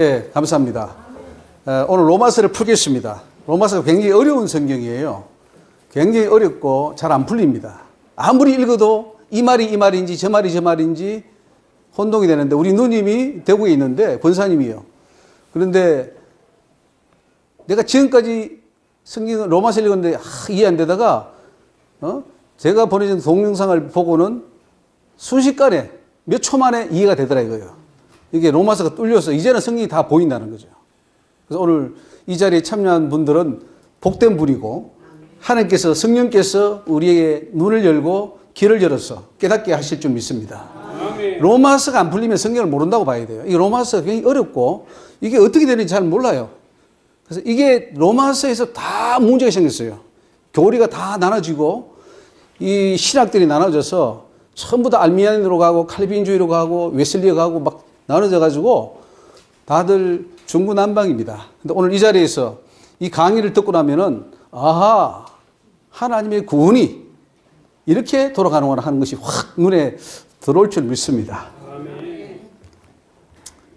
네, 감사합니다. 오늘 로마서를 풀겠습니다. 로마서가 굉장히 어려운 성경이에요. 굉장히 어렵고 잘 안 풀립니다. 아무리 읽어도 이 말이 이 말인지 저 말이 저 말인지 혼동이 되는데, 우리 누님이 대구에 있는데 권사님이요. 그런데 내가 지금까지 성경 로마서 읽었는데 이해 안 되다가 제가 보내준 동영상을 보고는 순식간에 몇 초 만에 이해가 되더라 이거예요. 이게 로마서가 뚫려서 이제는 성경이 다 보인다는 거죠. 그래서 오늘 이 자리에 참여한 분들은 복된 분이고, 하나님께서 성령께서 우리에게 눈을 열고 길을 열어서 깨닫게 하실 줄 믿습니다. 로마서가 안 풀리면 성경을 모른다고 봐야 돼요. 이 로마서가 굉장히 어렵고 이게 어떻게 되는지 잘 몰라요. 그래서 이게 로마서에서 다 문제가 생겼어요. 교리가 다 나눠지고 이 신학들이 나눠져서 전부 다 알미안으로 가고 칼빈주의로 가고 웨슬리에 가고 막 나눠져 가지고 다들 중구난방입니다. 근데 오늘 이 자리에서 이 강의를 듣고 나면은 아하, 하나님의 구원이 이렇게 돌아가는구나 하는 것이 확 눈에 들어올 줄 믿습니다.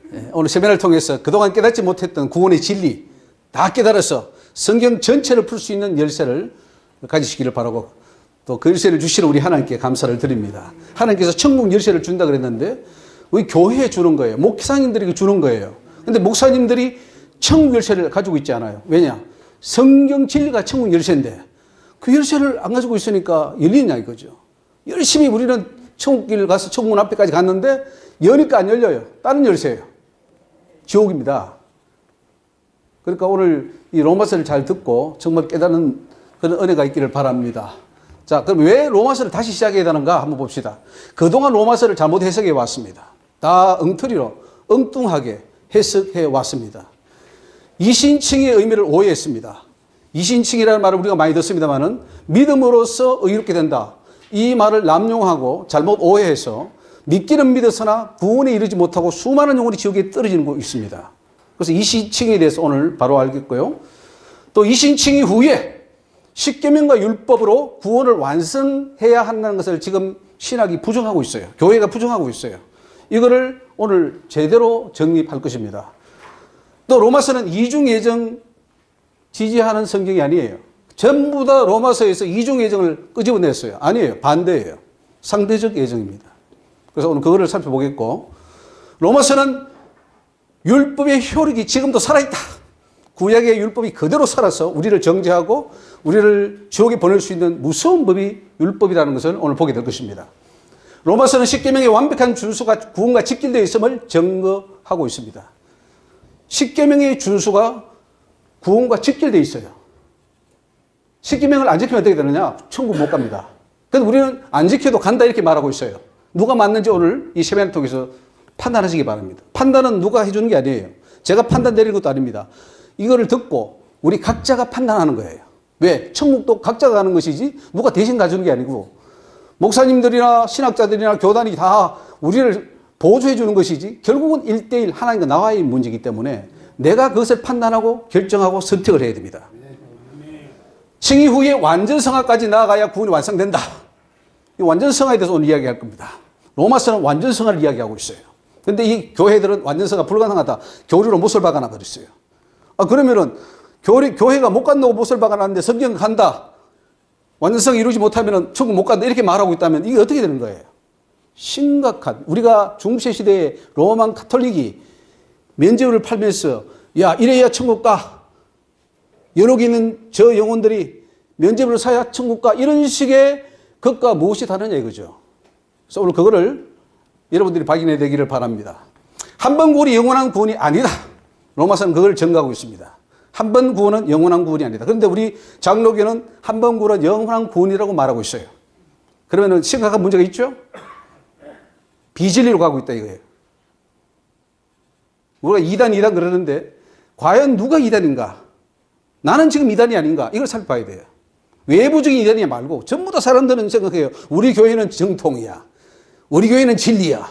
네, 오늘 세미나를 통해서 그동안 깨닫지 못했던 구원의 진리 다 깨달아서 성경 전체를 풀 수 있는 열쇠를 가지시기를 바라고, 또 그 열쇠를 주시는 우리 하나님께 감사를 드립니다. 하나님께서 천국 열쇠를 준다 그랬는데 우리 교회에 주는 거예요. 목사님들이 주는 거예요. 근데 목사님들이 천국 열쇠를 가지고 있지 않아요. 왜냐? 성경 진리가 천국 열쇠인데 그 열쇠를 안 가지고 있으니까 열리냐 이거죠. 열심히 우리는 천국길 가서 천국 앞에까지 갔는데 여니까 안 열려요. 다른 열쇠예요. 지옥입니다. 그러니까 오늘 이 로마서를 잘 듣고 정말 깨닫는 그런 은혜가 있기를 바랍니다. 자, 그럼 왜 로마서를 다시 시작해야 되는가 한번 봅시다. 그동안 로마서를 잘못 해석해 왔습니다. 다 엉터리로 엉뚱하게 해석해 왔습니다. 이신칭의 의미를 오해했습니다. 이신칭이라는 말을 우리가 많이 듣습니다만은 믿음으로써 의롭게 된다, 이 말을 남용하고 잘못 오해해서 믿기는 믿었으나 구원에 이르지 못하고 수많은 영혼이 지옥에 떨어지는 곳이 있습니다. 그래서 이신칭에 대해서 오늘 바로 알겠고요. 또 이신칭 이후에 십계명과 율법으로 구원을 완성해야 한다는 것을 지금 신학이 부정하고 있어요. 교회가 부정하고 있어요. 이거를 오늘 제대로 정립할 것입니다. 또 로마서는 이중예정 지지하는 성경이 아니에요. 전부 다 로마서에서 이중예정을 끄집어냈어요. 아니에요. 반대예요. 상대적 예정입니다. 그래서 오늘 그거를 살펴보겠고, 로마서는 율법의 효력이 지금도 살아있다. 구약의 율법이 그대로 살아서 우리를 정죄하고 우리를 지옥에 보낼 수 있는 무서운 법이 율법이라는 것을 오늘 보게 될 것입니다. 로마서는 십계명의 완벽한 준수가 구원과 직결되어 있음을 증거하고 있습니다. 십계명의 준수가 구원과 직결되어 있어요. 십계명을 안 지키면 어떻게 되느냐? 천국 못 갑니다. 그런데 우리는 안 지켜도 간다 이렇게 말하고 있어요. 누가 맞는지 오늘 이 세미나를 통해서 판단하시기 바랍니다. 판단은 누가 해주는 게 아니에요. 제가 판단 내리는 것도 아닙니다. 이거를 듣고 우리 각자가 판단하는 거예요. 왜? 천국도 각자가 가는 것이지 누가 대신 가주는 게 아니고, 목사님들이나 신학자들이나 교단이 다 우리를 보조해 주는 것이지 결국은 1대1 하나님과 나와의 문제이기 때문에 내가 그것을 판단하고 결정하고 선택을 해야 됩니다. 칭의 후에 완전 성화까지 나아가야 구원이 완성된다. 이 완전 성화에 대해서 오늘 이야기할 겁니다. 로마서는 완전 성화를 이야기하고 있어요. 그런데 이 교회들은 완전 성화 불가능하다, 교리로 못을 박아놔 버렸어요. 그러면은 교회가 못 간다고 못을 박아놨는데 성경 간다, 완전성 이루지 못하면 천국 못 간다 이렇게 말하고 있다면 이게 어떻게 되는 거예요? 심각한, 우리가 중세 시대의 로만 가톨릭이 면죄부를 팔면서 야 이래야 천국 가, 연옥이 있는 저 영혼들이 면죄부를 사야 천국 가, 이런 식의 것과 무엇이 다르냐 이거죠. 그래서 오늘 그거를 여러분들이 발견해 되기를 바랍니다. 한 번 구원이 영원한 구원이 아니다. 로마서는 그걸 증거하고 있습니다. 한 번 구원은 영원한 구원이 아니다. 그런데 우리 장로교는 한 번 구원은 영원한 구원이라고 말하고 있어요. 그러면 심각한 문제가 있죠? 비진리로 가고 있다 이거예요. 우리가 2단 그러는데 과연 누가 2단인가? 나는 지금 2단이 아닌가? 이걸 살펴봐야 돼요. 외부적인 2단이 말고 전부 다 사람들은 생각해요. 우리 교회는 정통이야. 우리 교회는 진리야.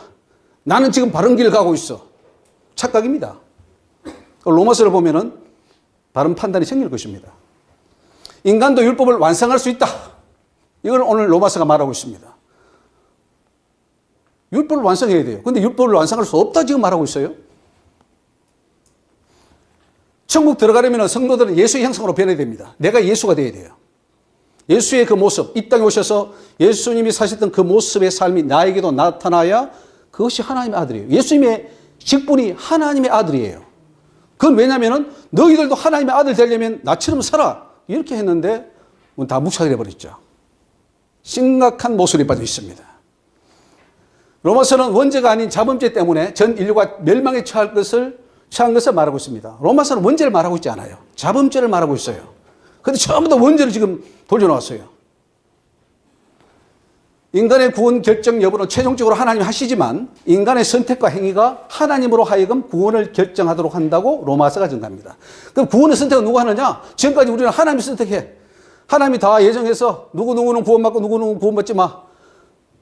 나는 지금 바른 길을 가고 있어. 착각입니다. 로마서를 보면은 바른 판단이 생길 것입니다. 인간도 율법을 완성할 수 있다. 이걸 오늘 로마서가 말하고 있습니다. 율법을 완성해야 돼요. 근데 율법을 완성할 수 없다 지금 말하고 있어요. 천국 들어가려면 성도들은 예수의 형상으로 변해야 됩니다. 내가 예수가 되어야 돼요. 예수의 그 모습, 이 땅에 오셔서 예수님이 사셨던 그 모습의 삶이 나에게도 나타나야 그것이 하나님의 아들이에요. 예수님의 직분이 하나님의 아들이에요. 그건 왜냐하면 너희들도 하나님의 아들 되려면 나처럼 살아. 이렇게 했는데 다 묵살해 버렸죠. 심각한 모순에 빠져 있습니다. 로마서는 원죄가 아닌 자범죄 때문에 전 인류가 멸망에 처한 것을 말하고 있습니다. 로마서는 원죄를 말하고 있지 않아요. 자범죄를 말하고 있어요. 그런데 전부 다 원죄를 지금 돌려놓았어요. 인간의 구원 결정 여부는 최종적으로 하나님이 하시지만 인간의 선택과 행위가 하나님으로 하여금 구원을 결정하도록 한다고 로마서가 증가합니다. 그럼 구원의 선택은 누가 하느냐? 지금까지 우리는 하나님이 선택해. 하나님이 다 예정해서 누구누구는 구원받고 누구누구는 구원받지 마.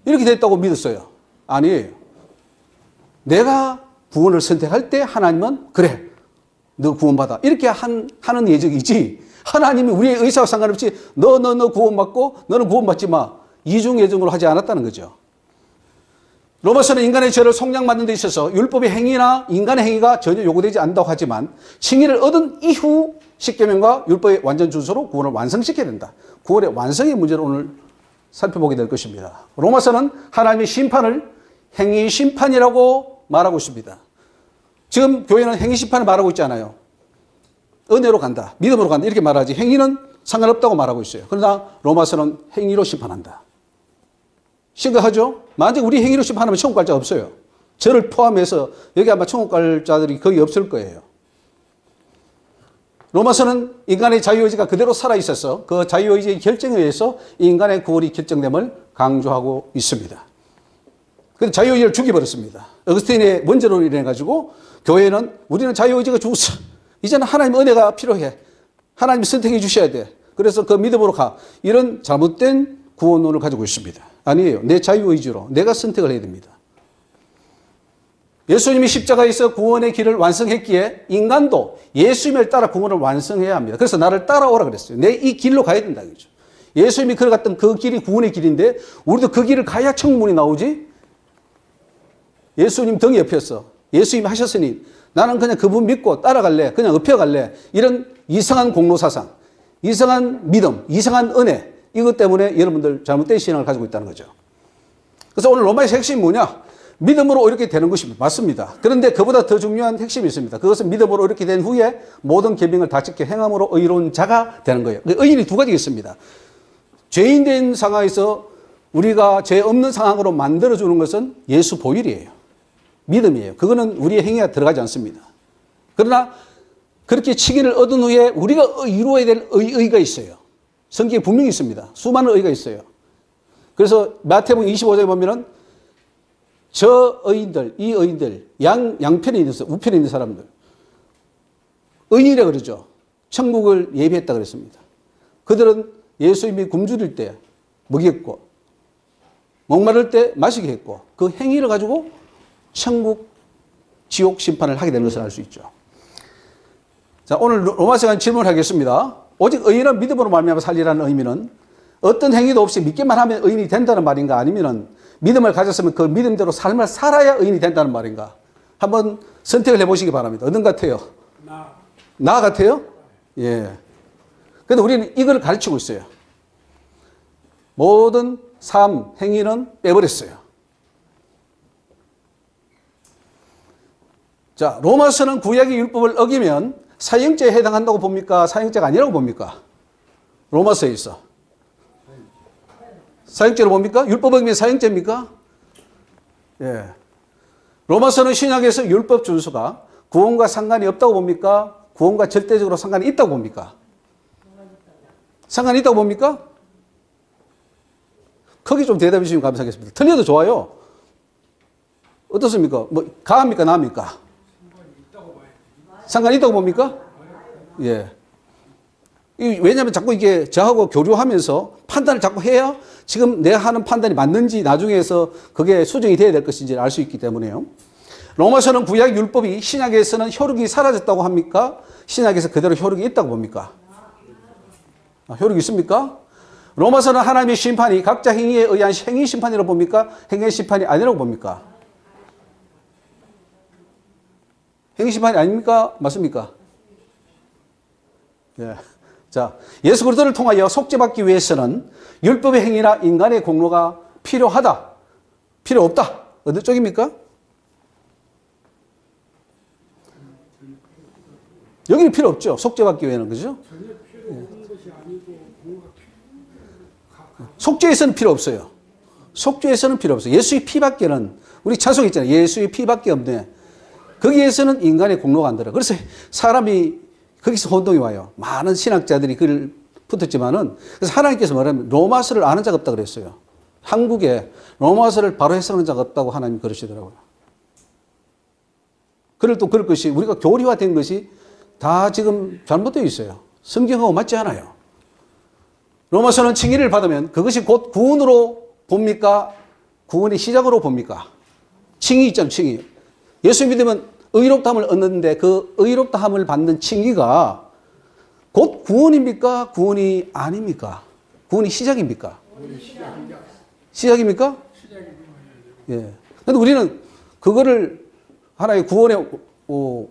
이렇게 됐다고 믿었어요. 아니에요. 내가 구원을 선택할 때 하나님은 그래, 너 구원받아. 이렇게 하는 예정이지. 하나님이 우리의 의사와 상관없이 너 구원받고 너는 구원받지 마. 이중 예정으로 하지 않았다는 거죠. 로마서는 인간의 죄를 속량받는 데 있어서 율법의 행위나 인간의 행위가 전혀 요구되지 않는다고 하지만 칭의를 얻은 이후 십계명과 율법의 완전 준수로 구원을 완성시켜야 된다. 구원의 완성의 문제를 오늘 살펴보게 될 것입니다. 로마서는 하나님의 심판을 행위 심판이라고 말하고 있습니다. 지금 교회는 행위 심판을 말하고 있지 않아요. 은혜로 간다, 믿음으로 간다 이렇게 말하지 행위는 상관없다고 말하고 있어요. 그러나 로마서는 행위로 심판한다. 심각하죠? 만약 우리 행위로 심판하면 천국 갈 자 없어요. 저를 포함해서 여기 아마 천국 갈 자들이 거의 없을 거예요. 로마서는 인간의 자유의지가 그대로 살아있어서 그 자유의지의 결정에 의해서 인간의 구원이 결정됨을 강조하고 있습니다. 그래서 자유의지를 죽여버렸습니다. 어거스틴의 원죄로 인해 가지고 교회는 우리는 자유의지가 죽었어. 이제는 하나님 은혜가 필요해. 하나님이 선택해 주셔야 돼. 그래서 그 믿음으로 가. 이런 잘못된 구원론을 가지고 있습니다. 아니에요. 내 자유의지로 내가 선택을 해야 됩니다. 예수님이 십자가에서 구원의 길을 완성했기에 인간도 예수님을 따라 구원을 완성해야 합니다. 그래서 나를 따라오라 그랬어요. 내 이 길로 가야 된다. 그죠? 예수님이 걸어갔던 그 길이 구원의 길인데 우리도 그 길을 가야 천국문이 나오지. 예수님 등 옆에서 예수님이 하셨으니 나는 그냥 그분 믿고 따라갈래. 그냥 업혀갈래. 이런 이상한 공로사상, 이상한 믿음, 이상한 은혜 이것 때문에 여러분들 잘못된 신앙을 가지고 있다는 거죠. 그래서 오늘 로마의 핵심이 뭐냐? 믿음으로 이렇게 되는 것입니다. 맞습니다. 그런데 그보다 더 중요한 핵심이 있습니다. 그것은 믿음으로 이렇게 된 후에 모든 계명을 다 지켜 행함으로 의로운 자가 되는 거예요. 의인이 두 가지가 있습니다. 죄인 된 상황에서 우리가 죄 없는 상황으로 만들어주는 것은 예수 보혈이에요. 믿음이에요. 그거는 우리의 행위가 들어가지 않습니다. 그러나 그렇게 칭의를 얻은 후에 우리가 이루어야 될 의가 있어요. 성경에 분명히 있습니다. 수많은 의가 있어요. 그래서 마태복음 25장에 보면은 저 의인들, 이 의인들, 양편에 있는 우편에 있는 사람들 의인이라 그러죠. 천국을 예비했다 그랬습니다. 그들은 예수님이 굶주릴 때 먹였고 목마를 때 마시게 했고 그 행위를 가지고 천국, 지옥 심판을 하게 되는 것을 알 수 있죠. 자, 오늘 로마서에 질문을 하겠습니다. 오직 의인은 믿음으로 말미암아 살리라는 의미는 어떤 행위도 없이 믿기만 하면 의인이 된다는 말인가? 아니면 믿음을 가졌으면 그 믿음대로 삶을 살아야 의인이 된다는 말인가? 한번 선택을 해보시기 바랍니다. 어떤 것 같아요? 나 같아요? 예. 그런데 우리는 이걸 가르치고 있어요. 모든 삶, 행위는 빼버렸어요. 자, 로마서는 구약의 율법을 어기면 사형죄에 해당한다고 봅니까? 사형죄가 아니라고 봅니까? 로마서에 있어. 사형죄로 봅니까? 율법 어기면 사형죄입니까? 예. 로마서는 신약에서 율법 준수가 구원과 상관이 없다고 봅니까? 구원과 절대적으로 상관이 있다고 봅니까? 상관이 있다고 봅니까? 크게 좀 대답해 주시면 감사하겠습니다. 틀려도 좋아요. 어떻습니까? 뭐, 가합니까? 나합니까? 상관이 있다고 봅니까? 예. 왜냐하면 자꾸 이게 저하고 교류하면서 판단을 자꾸 해야 지금 내가 하는 판단이 맞는지 나중에서 그게 수정이 돼야 될 것인지 알 수 있기 때문에요. 로마서는 구약 율법이 신약에서는 효력이 사라졌다고 합니까? 신약에서 그대로 효력이 있다고 봅니까? 효력이 있습니까? 로마서는 하나님의 심판이 각자 행위에 의한 행위 심판이라고 봅니까? 행위 심판이 아니라고 봅니까? 행위 심판이 아닙니까? 맞습니까? 예. 자, 예수 그리스도를 통하여 속죄받기 위해서는 율법의 행위나 인간의 공로가 필요하다. 필요 없다. 어느 쪽입니까? 여기는 필요 없죠. 속죄받기 위해는. 그죠? 속죄에서는 필요 없어요. 속죄에서는 필요 없어요. 예수의 피밖에는, 우리 찬송했잖아요. 예수의 피밖에 없네. 거기에서는 인간의 공로가 안 들어. 그래서 사람이 거기서 혼동이 와요. 많은 신학자들이 그를 붙었지만은, 그래서 하나님께서 말하면 로마서를 아는 자가 없다 그랬어요. 한국에 로마서를 바로 해석하는 자가 없다고 하나님 그러시더라고요. 그럴 또 그럴 것이, 우리가 교리화된 것이 다 지금 잘못되어 있어요. 성경하고 맞지 않아요. 로마서는 칭의를 받으면 그것이 곧 구원으로 봅니까? 구원의 시작으로 봅니까? 칭의 있잖아요, 칭의. 예수 믿으면 의롭다함을 얻는데 그 의롭다함을 받는 칭의가 곧 구원입니까? 구원이 아닙니까? 구원이 시작입니까? 시작입니까? 예. 근데 우리는 그거를 하나의 구원의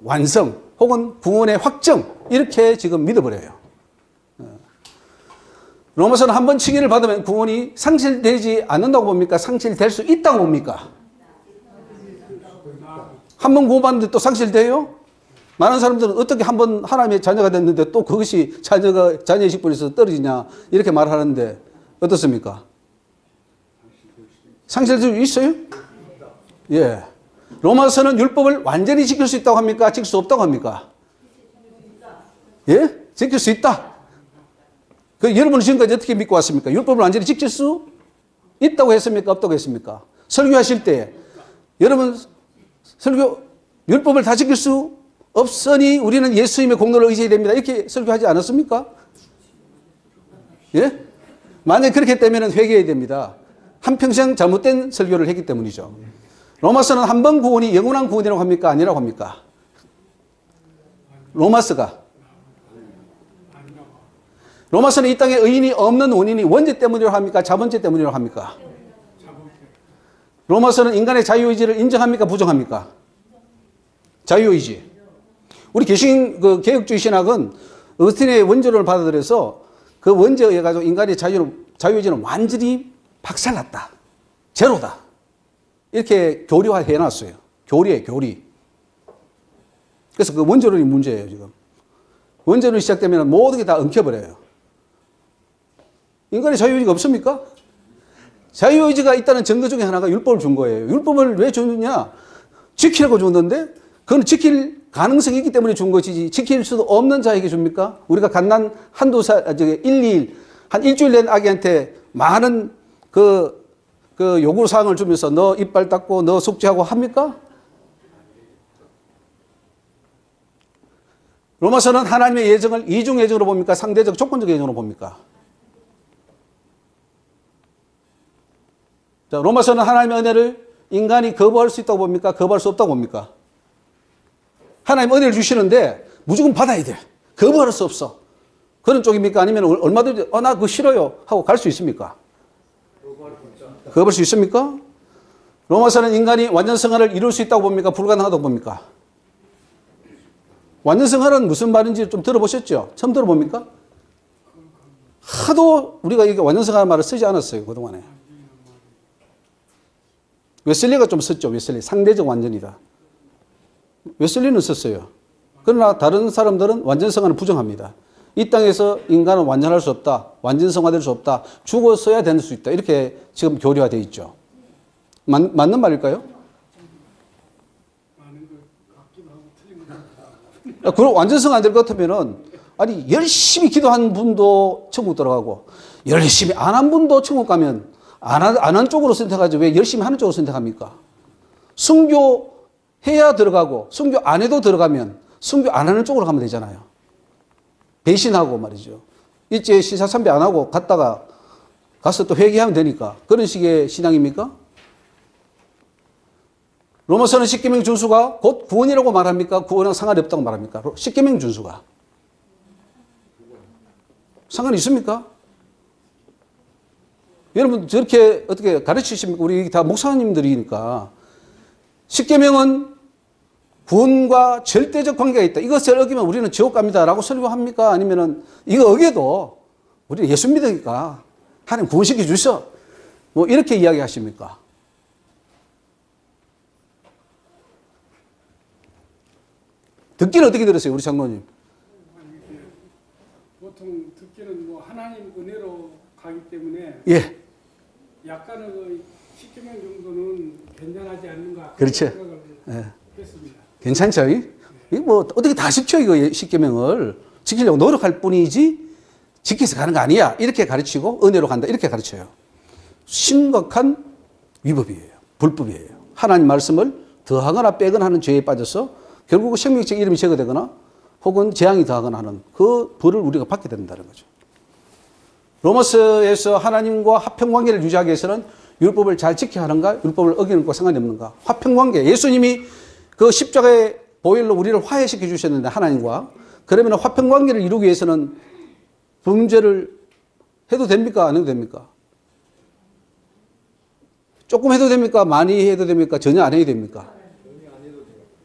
완성 혹은 구원의 확정 이렇게 지금 믿어버려요. 로마서는 한 번 칭의를 받으면 구원이 상실되지 않는다고 봅니까? 상실될 수 있다고 봅니까? 한 번 구원받는데 또 상실돼요? 많은 사람들은 어떻게 한 번 하나님의 자녀가 됐는데 또 그것이 자녀의 직분에서 떨어지냐 이렇게 말하는데 어떻습니까? 상실될 수 있어요? 예. 로마서는 율법을 완전히 지킬 수 있다고 합니까? 지킬 수 없다고 합니까? 예? 지킬 수 있다. 여러분은 지금까지 어떻게 믿고 왔습니까? 율법을 완전히 지킬 수 있다고 했습니까? 없다고 했습니까? 설교하실 때 여러분 율법을 다 지킬 수 없으니 우리는 예수님의 공로를 의지해야 됩니다. 이렇게 설교하지 않았습니까? 예? 만약 그렇게 되면 회개해야 됩니다. 한평생 잘못된 설교를 했기 때문이죠. 로마서는 한 번 구원이 영원한 구원이라고 합니까? 아니라고 합니까? 로마서는 이 땅에 의인이 없는 원인이 원죄 때문이라고 합니까? 자본죄 때문이라고 합니까? 로마서는 인간의 자유의지를 인정합니까? 부정합니까? 자유의지. 우리 개혁주의 신학은 어스틴의 원조를 받아들여서 그 원죄에 의해 가지고 인간의 자유의지는 완전히 박살났다. 제로다. 이렇게 교리화 해놨어요. 교리예요, 교리. 그래서 그 원조론이 문제예요, 지금. 원조론이 시작되면 모든 게 다 엉켜버려요. 인간의 자유의지가 없습니까? 자유의지가 있다는 증거 중에 하나가 율법을 준 거예요. 율법을 왜 줬느냐? 지키라고 줬는데, 그건 지킬 가능성이 있기 때문에 준 것이지, 지킬 수도 없는 자에게 줍니까? 우리가 갓난 한 일주일 된 아기한테 많은 요구사항을 주면서 너 이빨 닦고 너 숙제하고 합니까? 로마서는 하나님의 예정을 이중 예정으로 봅니까? 상대적 조건적 예정으로 봅니까? 자, 로마서는 하나님의 은혜를 인간이 거부할 수 있다고 봅니까? 거부할 수 없다고 봅니까? 하나님 은혜를 주시는데 무조건 받아야 돼. 거부할 수 없어. 그런 쪽입니까? 아니면 얼마든지 나 그거 싫어요 하고 갈 수 있습니까? 거부할 수 있습니까? 로마서는 인간이 완전 성화를 이룰 수 있다고 봅니까? 불가능하다고 봅니까? 완전 성화는 무슨 말인지 좀 들어보셨죠? 처음 들어봅니까? 하도 우리가 이게 완전 성화라는 말을 쓰지 않았어요, 그동안에. 웨슬리가 좀 썼죠, 웨슬리. 상대적 완전이다. 웨슬리는 썼어요. 그러나 다른 사람들은 완전 성화는 부정합니다. 이 땅에서 인간은 완전할 수 없다. 완전 성화될 수 없다. 죽었어야 될 수 있다. 이렇게 지금 교리화되어 있죠. 맞는 말일까요? 그럼 완전 성화 안 될 것 같으면은, 아니, 열심히 기도한 분도 천국 들어가고, 열심히 안 한 분도 천국 가면, 안 한 쪽으로 선택하지 왜 열심히 하는 쪽으로 선택합니까? 순교해야 들어가고, 순교 안 해도 들어가면, 순교 안 하는 쪽으로 가면 되잖아요. 배신하고 말이죠. 일제 시사참배 안 하고 갔다가 가서 또 회개하면 되니까. 그런 식의 신앙입니까? 로마서는 십계명 준수가 곧 구원이라고 말합니까? 구원랑 상관이 없다고 말합니까? 십계명 준수가. 상관이 있습니까? 여러분 저렇게 어떻게 가르치십니까? 우리 다 목사님들이니까. 십계명은 구원과 절대적 관계가 있다. 이것을 어기면 우리는 지옥 갑니다라고 설교합니까? 아니면은 이거 어겨도 우리는 예수 믿으니까 하나님 구원시켜 주셔. 뭐 이렇게 이야기하십니까? 듣기는 어떻게 들었어요, 우리 장로님? 보통 듣기는 뭐 하나님 은혜로 가기 때문에 예, 약간의 그 십계명 정도는 괜찮하지 않는가 그렇죠. 생각을 예. 했습니다. 괜찮죠? 이거 뭐 어떻게 다 쉽죠, 이거 십계명을 지키려고 노력할 뿐이지 지켜서 가는 거 아니야. 이렇게 가르치고 은혜로 간다. 이렇게 가르쳐요. 심각한 위법이에요. 불법이에요. 하나님 말씀을 더하거나 빼거나 하는 죄에 빠져서 결국 생명책 이름이 제거되거나 혹은 재앙이 더하거나 하는 그 벌을 우리가 받게 된다는 거죠. 로마서에서 하나님과 화평관계를 유지하기 위해서는 율법을 잘 지켜야 하는가, 율법을 어기는 것과 상관이 없는가. 화평관계, 예수님이 그 십자가의 보혈로 우리를 화해시켜 주셨는데 하나님과, 그러면 화평관계를 이루기 위해서는 범죄를 해도 됩니까? 안 해도 됩니까? 조금 해도 됩니까? 많이 해도 됩니까? 전혀 안 해도 됩니까?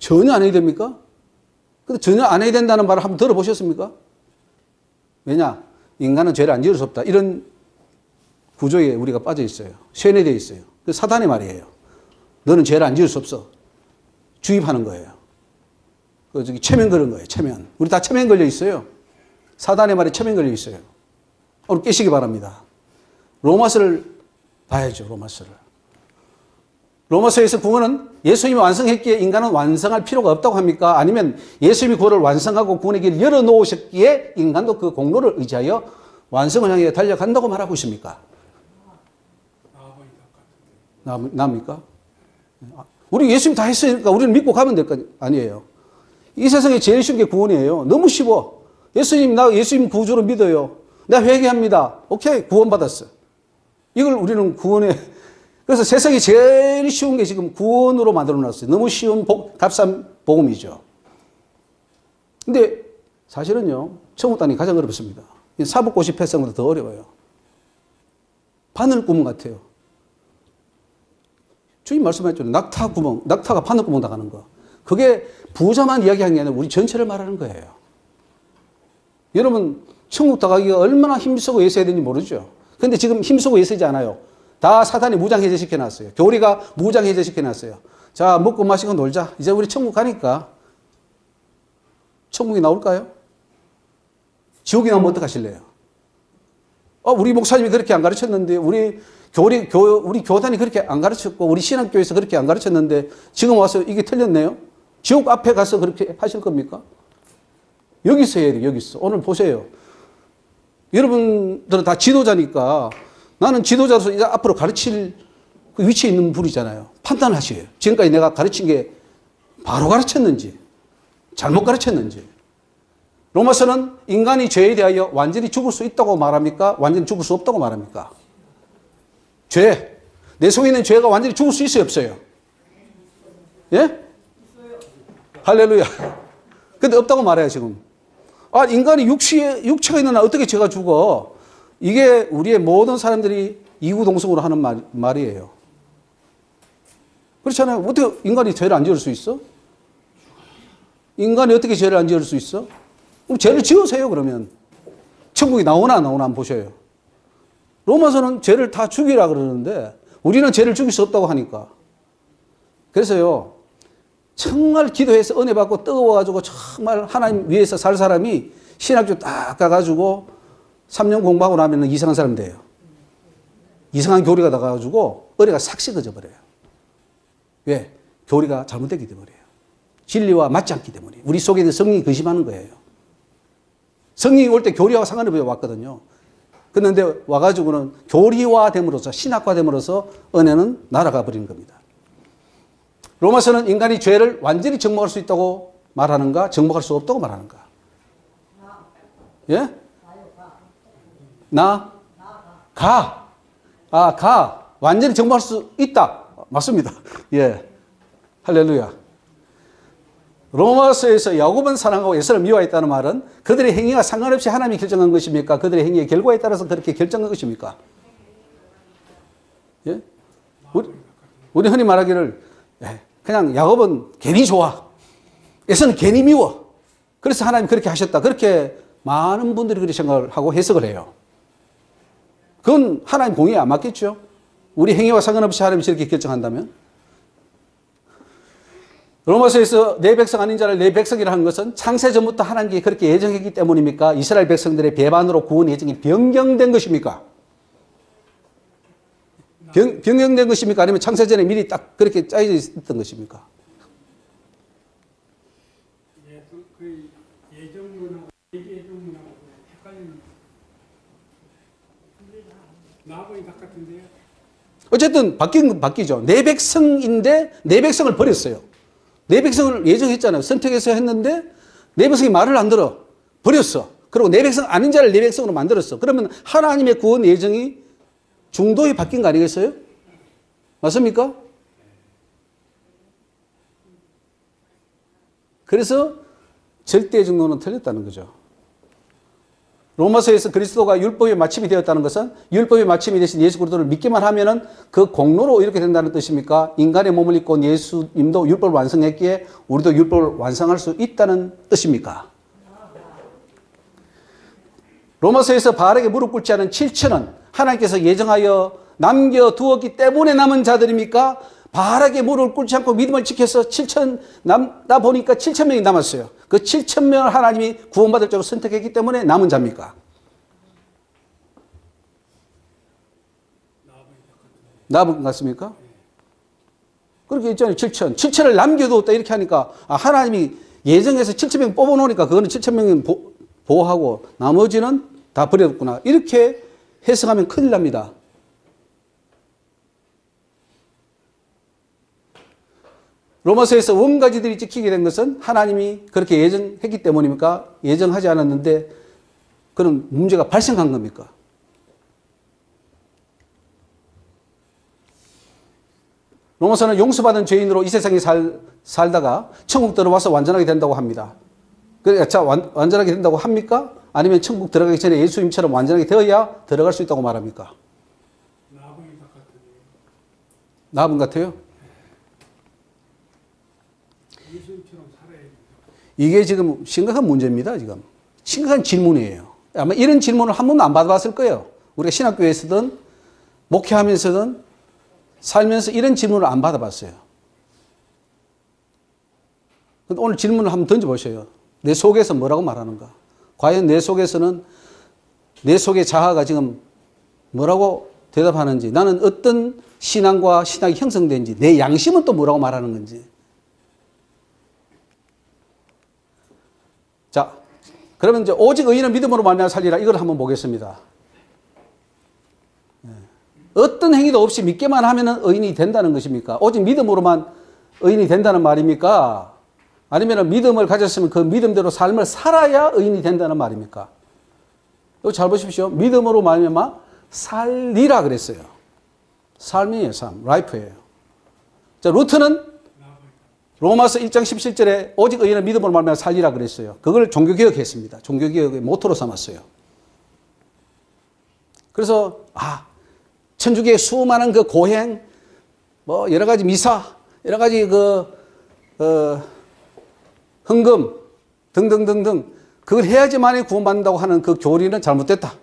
전혀 안 해도 됩니까? 근데 전혀 안 해야 된다는 말을 한번 들어보셨습니까? 왜냐? 인간은 죄를 안 지을 수 없다. 이런 구조에 우리가 빠져 있어요. 쇠뇌되어 있어요. 그 사단의 말이에요. 너는 죄를 안 지을 수 없어. 주입하는 거예요. 그 저기 체면 걸은 거예요. 체면. 우리 다 체면 걸려 있어요. 사단의 말에 체면 걸려 있어요. 오늘 깨시기 바랍니다. 로마서를 봐야죠. 로마서를. 로마서에서 구원은 예수님이 완성했기에 인간은 완성할 필요가 없다고 합니까? 아니면 예수님이 구원을 완성하고 구원의 길을 열어놓으셨기에 인간도 그 공로를 의지하여 완성을 향해 달려간다고 말하고 있습니까? 나옵니까? 우리 예수님 다 했으니까 우리는 믿고 가면 될 거 아니에요. 이 세상에 제일 쉬운 게 구원이에요. 너무 쉬워. 예수님, 나 예수님 구주로 믿어요. 내가 회개합니다. 오케이, 구원받았어. 이걸 우리는 구원에, 그래서 세상에 제일 쉬운 게 지금 구원으로 만들어 놨어요. 너무 쉬운 값싼 복음이죠. 근데 사실은요, 천국 땅이 가장 어렵습니다. 사법고시 패스보다 더 어려워요. 바늘구멍 같아요. 주님 말씀하셨죠. 낙타가 바늘구멍 나가는 거. 그게 부자만 이야기하는 게 아니라 우리 전체를 말하는 거예요. 여러분, 천국 들어가기가 얼마나 힘쓰고 애써야 되는지 모르죠. 근데 지금 힘쓰고 애쓰지 않아요. 다 사탄이 무장해제 시켜놨어요. 교리가 무장해제 시켜놨어요. 자, 먹고 마시고 놀자. 이제 우리 천국 가니까. 천국이 나올까요? 지옥이 나오면 어떡하실래요? 우리 목사님이 그렇게 안 가르쳤는데, 우리 교단이 그렇게 안 가르쳤고, 우리 신학교에서 그렇게 안 가르쳤는데, 지금 와서 이게 틀렸네요? 지옥 앞에 가서 그렇게 하실 겁니까? 여기서 해야 돼요, 여기서. 오늘 보세요. 여러분들은 다 지도자니까, 나는 지도자로서 이제 앞으로 가르칠 그 위치에 있는 분이잖아요. 판단하셔요. 지금까지 내가 가르친 게 바로 가르쳤는지, 잘못 가르쳤는지. 로마서는 인간이 죄에 대하여 완전히 죽을 수 있다고 말합니까? 완전히 죽을 수 없다고 말합니까? 죄. 내 속에 있는 죄가 완전히 죽을 수 있어요, 없어요? 예? 할렐루야. 근데 없다고 말해요, 지금. 인간이 육체가 있는 한 어떻게 죄가 죽어? 이게 우리의 모든 사람들이 이구동성으로 하는 말이에요. 그렇잖아요. 어떻게 인간이 죄를 안 지을 수 있어? 인간이 어떻게 죄를 안 지을 수 있어? 그럼 죄를 지으세요, 그러면. 천국이 나오나 안 나오나 한번 보셔요. 로마서는 죄를 다 죽이라 그러는데 우리는 죄를 죽일 수 없다고 하니까. 그래서요, 정말 기도해서 은혜 받고 뜨거워가지고 정말 하나님 위해서 살 사람이 신학교 딱 가가지고 3년 공부하고 나면 이상한 사람 돼요. 이상한 교리가 나가가지고 은혜가 싹 식어져 버려요. 왜? 교리가 잘못됐기 때문이에요. 진리와 맞지 않기 때문에. 우리 속에 있는 성령이 근심하는 거예요. 성령이 올 때 교리와 상관없이 왔거든요. 그런데 와가지고는 교리화됨으로써, 신학화됨으로써 은혜는 날아가 버리는 겁니다. 로마서는 인간이 죄를 완전히 정복할 수 있다고 말하는가, 정복할 수 없다고 말하는가? 예? 가. 완전히 정복할 수 있다. 맞습니다. 예. 할렐루야. 로마서에서 야곱은 사랑하고 에서를 미워했다는 말은 그들의 행위와 상관없이 하나님이 결정한 것입니까? 그들의 행위의 결과에 따라서 그렇게 결정한 것입니까? 예? 우리 흔히 말하기를, 그냥 야곱은 괜히 좋아. 에서는 괜히 미워. 그래서 하나님 그렇게 하셨다. 그렇게 많은 분들이 그렇게 생각을 하고 해석을 해요. 그건 하나님 공의에 안 맞겠죠. 우리 행위와 상관없이 하나님이 저렇게 결정한다면. 로마서에서 내 백성 아닌 자를 내 백성이라 하는 것은 창세 전부터 하나님께 그렇게 예정했기 때문입니까? 이스라엘 백성들의 배반으로 구원 예정이 변경된 것입니까? 변경된 것입니까? 아니면 창세 전에 미리 딱 그렇게 짜여져 있었던 것입니까? 그 예정문하고 예정문하고 헷갈리는 나하고는 같은데요. 어쨌든 바뀐 건 바뀌죠. 내 백성인데 내 백성을 버렸어요. 내 백성을 예정했잖아요. 선택해서 했는데 내 백성이 말을 안 들어. 버렸어. 그리고 내 백성 아닌 자를 내 백성으로 만들었어. 그러면 하나님의 구원 예정이 중도에 바뀐 거 아니겠어요? 맞습니까? 그래서 절대 중도는 틀렸다는 거죠. 로마서에서 그리스도가 율법의 마침이 되었다는 것은 율법의 마침이 되신 예수 그리스도를 믿기만 하면은 그 공로로 이렇게 된다는 뜻입니까? 인간의 몸을 입고 온 예수님도 율법을 완성했기에 우리도 율법을 완성할 수 있다는 뜻입니까? 로마서에서 바알에게 무릎 꿇지 않은 7천은 하나님께서 예정하여 남겨두었기 때문에 남은 자들입니까? 바알에게 무릎을 꿇지 않고 믿음을 지켜서 7천 남다 보니까 7천 명이 남았어요. 그 7천 명을 하나님이 구원받을 자로 선택했기 때문에 남은 자입니까? 남은 것 같습니까? 그렇게 있잖아요. 7천. 7천을 남겨두었다 이렇게 하니까 하나님이 예정해서 7천 명 뽑아놓으니까 그거는 7천 명이 보호하고 나머지는 다 버렸구나. 이렇게 해석하면 큰일 납니다. 로마서에서 원가지들이 지키게 된 것은 하나님이 그렇게 예정했기 때문입니까? 예정하지 않았는데 그런 문제가 발생한 겁니까? 로마서는 용서받은 죄인으로 이 세상에 살다가 천국 들어와서 완전하게 된다고 합니다. 그래, 자, 완전하게 된다고 합니까? 아니면 천국 들어가기 전에 예수님처럼 완전하게 되어야 들어갈 수 있다고 말합니까? 나분 같아요? 이게 지금 심각한 문제입니다. 지금 심각한 질문이에요. 아마 이런 질문을 한 번도 안 받아봤을 거예요. 우리가 신학교에서든 목회하면서든 살면서 이런 질문을 안 받아봤어요. 오늘 질문을 한번 던져보세요. 내 속에서 뭐라고 말하는가? 과연 내 속에서는 내 속의 자아가 지금 뭐라고 대답하는지, 나는 어떤 신앙과 신학이 형성된지, 내 양심은 또 뭐라고 말하는 건지. 자, 그러면 이제 오직 의인은 믿음으로 말미암아 살리라. 이걸 한번 보겠습니다. 어떤 행위도 없이 믿기만 하면 의인이 된다는 것입니까? 오직 믿음으로만 의인이 된다는 말입니까? 아니면 믿음을 가졌으면 그 믿음대로 삶을 살아야 의인이 된다는 말입니까? 이거 잘 보십시오. 믿음으로 말미암아 살리라 그랬어요. 삶이에요, 삶. 라이프예요. 자, 루트는 로마서 1장 17절에 오직 의인은 믿음으로 말미암아 살리라 그랬어요. 그걸 종교개혁했습니다. 종교개혁의 모토로 삼았어요. 그래서 천주교의 수많은 그 고행, 뭐 여러 가지 미사, 여러 가지 헌금 등등등등 그걸 해야지만이 구원받는다고 하는 그 교리는 잘못됐다.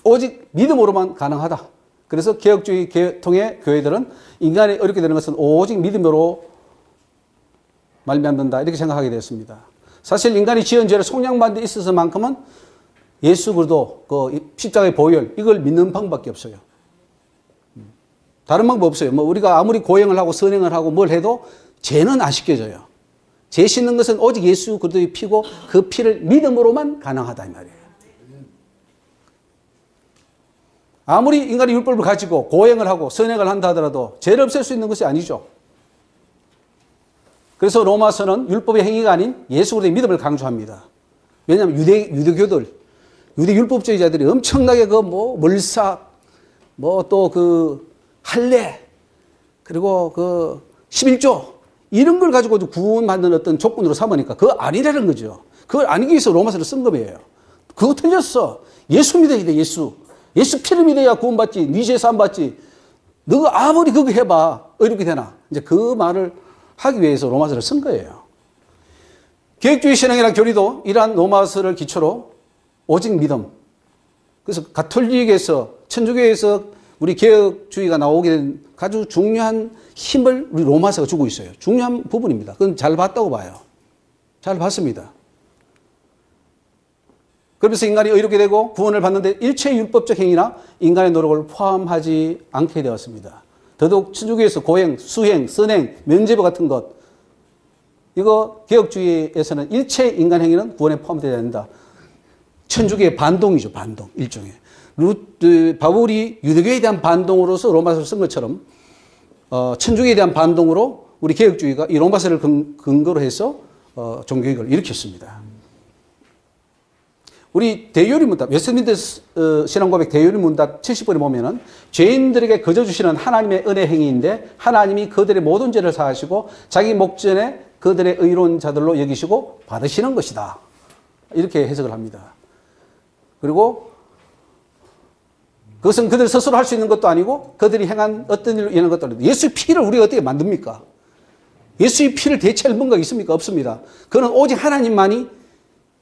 오직 믿음으로만 가능하다. 그래서 개혁주의 통해 교회들은 인간이 어렵게 되는 것은 오직 믿음으로 말미암는다 이렇게 생각하게 되었습니다. 사실 인간이 지은 죄를 속량받는 데 있어서만큼은 예수 그리스도 그 십자가의 보혈 이걸 믿는 방법밖에 없어요. 다른 방법 없어요. 뭐 우리가 아무리 고행을 하고 선행을 하고 뭘 해도 죄는 안 씻겨져요. 죄 씻는 것은 오직 예수 그리스도의 피고 그 피를 믿음으로만 가능하다 이 말이에요. 아무리 인간이 율법을 가지고 고행을 하고 선행을 한다 하더라도 죄를 없앨 수 있는 것이 아니죠. 그래서 로마서는 율법의 행위가 아닌 예수 그리스도의 믿음을 강조합니다. 왜냐하면 유대교들, 유대 율법주의자들이 엄청나게 몰삭, 할례, 그리고 11조 이런 걸 가지고 구원받는 어떤 조건으로 삼으니까 그거 아니라는 거죠. 그걸 아니기 위해서 로마서를 쓴 겁이에요. 그거 틀렸어. 예수 믿어야 돼, 예수. 예수 피를 믿어야 구원받지. 네 죄 사함받지. 너가 아무리 그거 해봐. 어렵게 되나. 이제 그 말을 하기 위해서 로마서를 쓴 거예요. 개혁주의 신앙이나 교리도 이러한 로마서를 기초로 오직 믿음. 그래서 가톨릭에서 천주교에서 우리 개혁주의가 나오게 된 아주 중요한 힘을 우리 로마서가 주고 있어요. 중요한 부분입니다. 그건 잘 봤다고 봐요. 잘 봤습니다. 그러면서 인간이 의롭게 되고 구원을 받는데 일체의 율법적 행위나 인간의 노력을 포함하지 않게 되었습니다. 더더욱 천주교에서 고행, 수행, 선행, 면죄부 같은 것, 이거 개혁주의에서는 일체의 인간 행위는 구원에 포함되어야 된다. 천주교의 반동이죠. 반동. 일종의. 바울이 유대교에 대한 반동으로서 로마서를 쓴 것처럼 천주교에 대한 반동으로 우리 개혁주의가 이 로마서를 근거로 해서 종교개혁을 일으켰습니다. 우리 대요리문답, 웨스트민스터 신앙고백 대요리문답 70번에 보면은 죄인들에게 거저 주시는 하나님의 은혜 행위인데 하나님이 그들의 모든 죄를 사하시고 자기 목전에 그들의 의로운 자들로 여기시고 받으시는 것이다. 이렇게 해석을 합니다. 그리고 그것은 그들 스스로 할 수 있는 것도 아니고 그들이 행한 어떤 일로 인한 것도 아니고 예수의 피를 우리가 어떻게 만듭니까? 예수의 피를 대체할 뭔가 있습니까? 없습니다. 그는 오직 하나님만이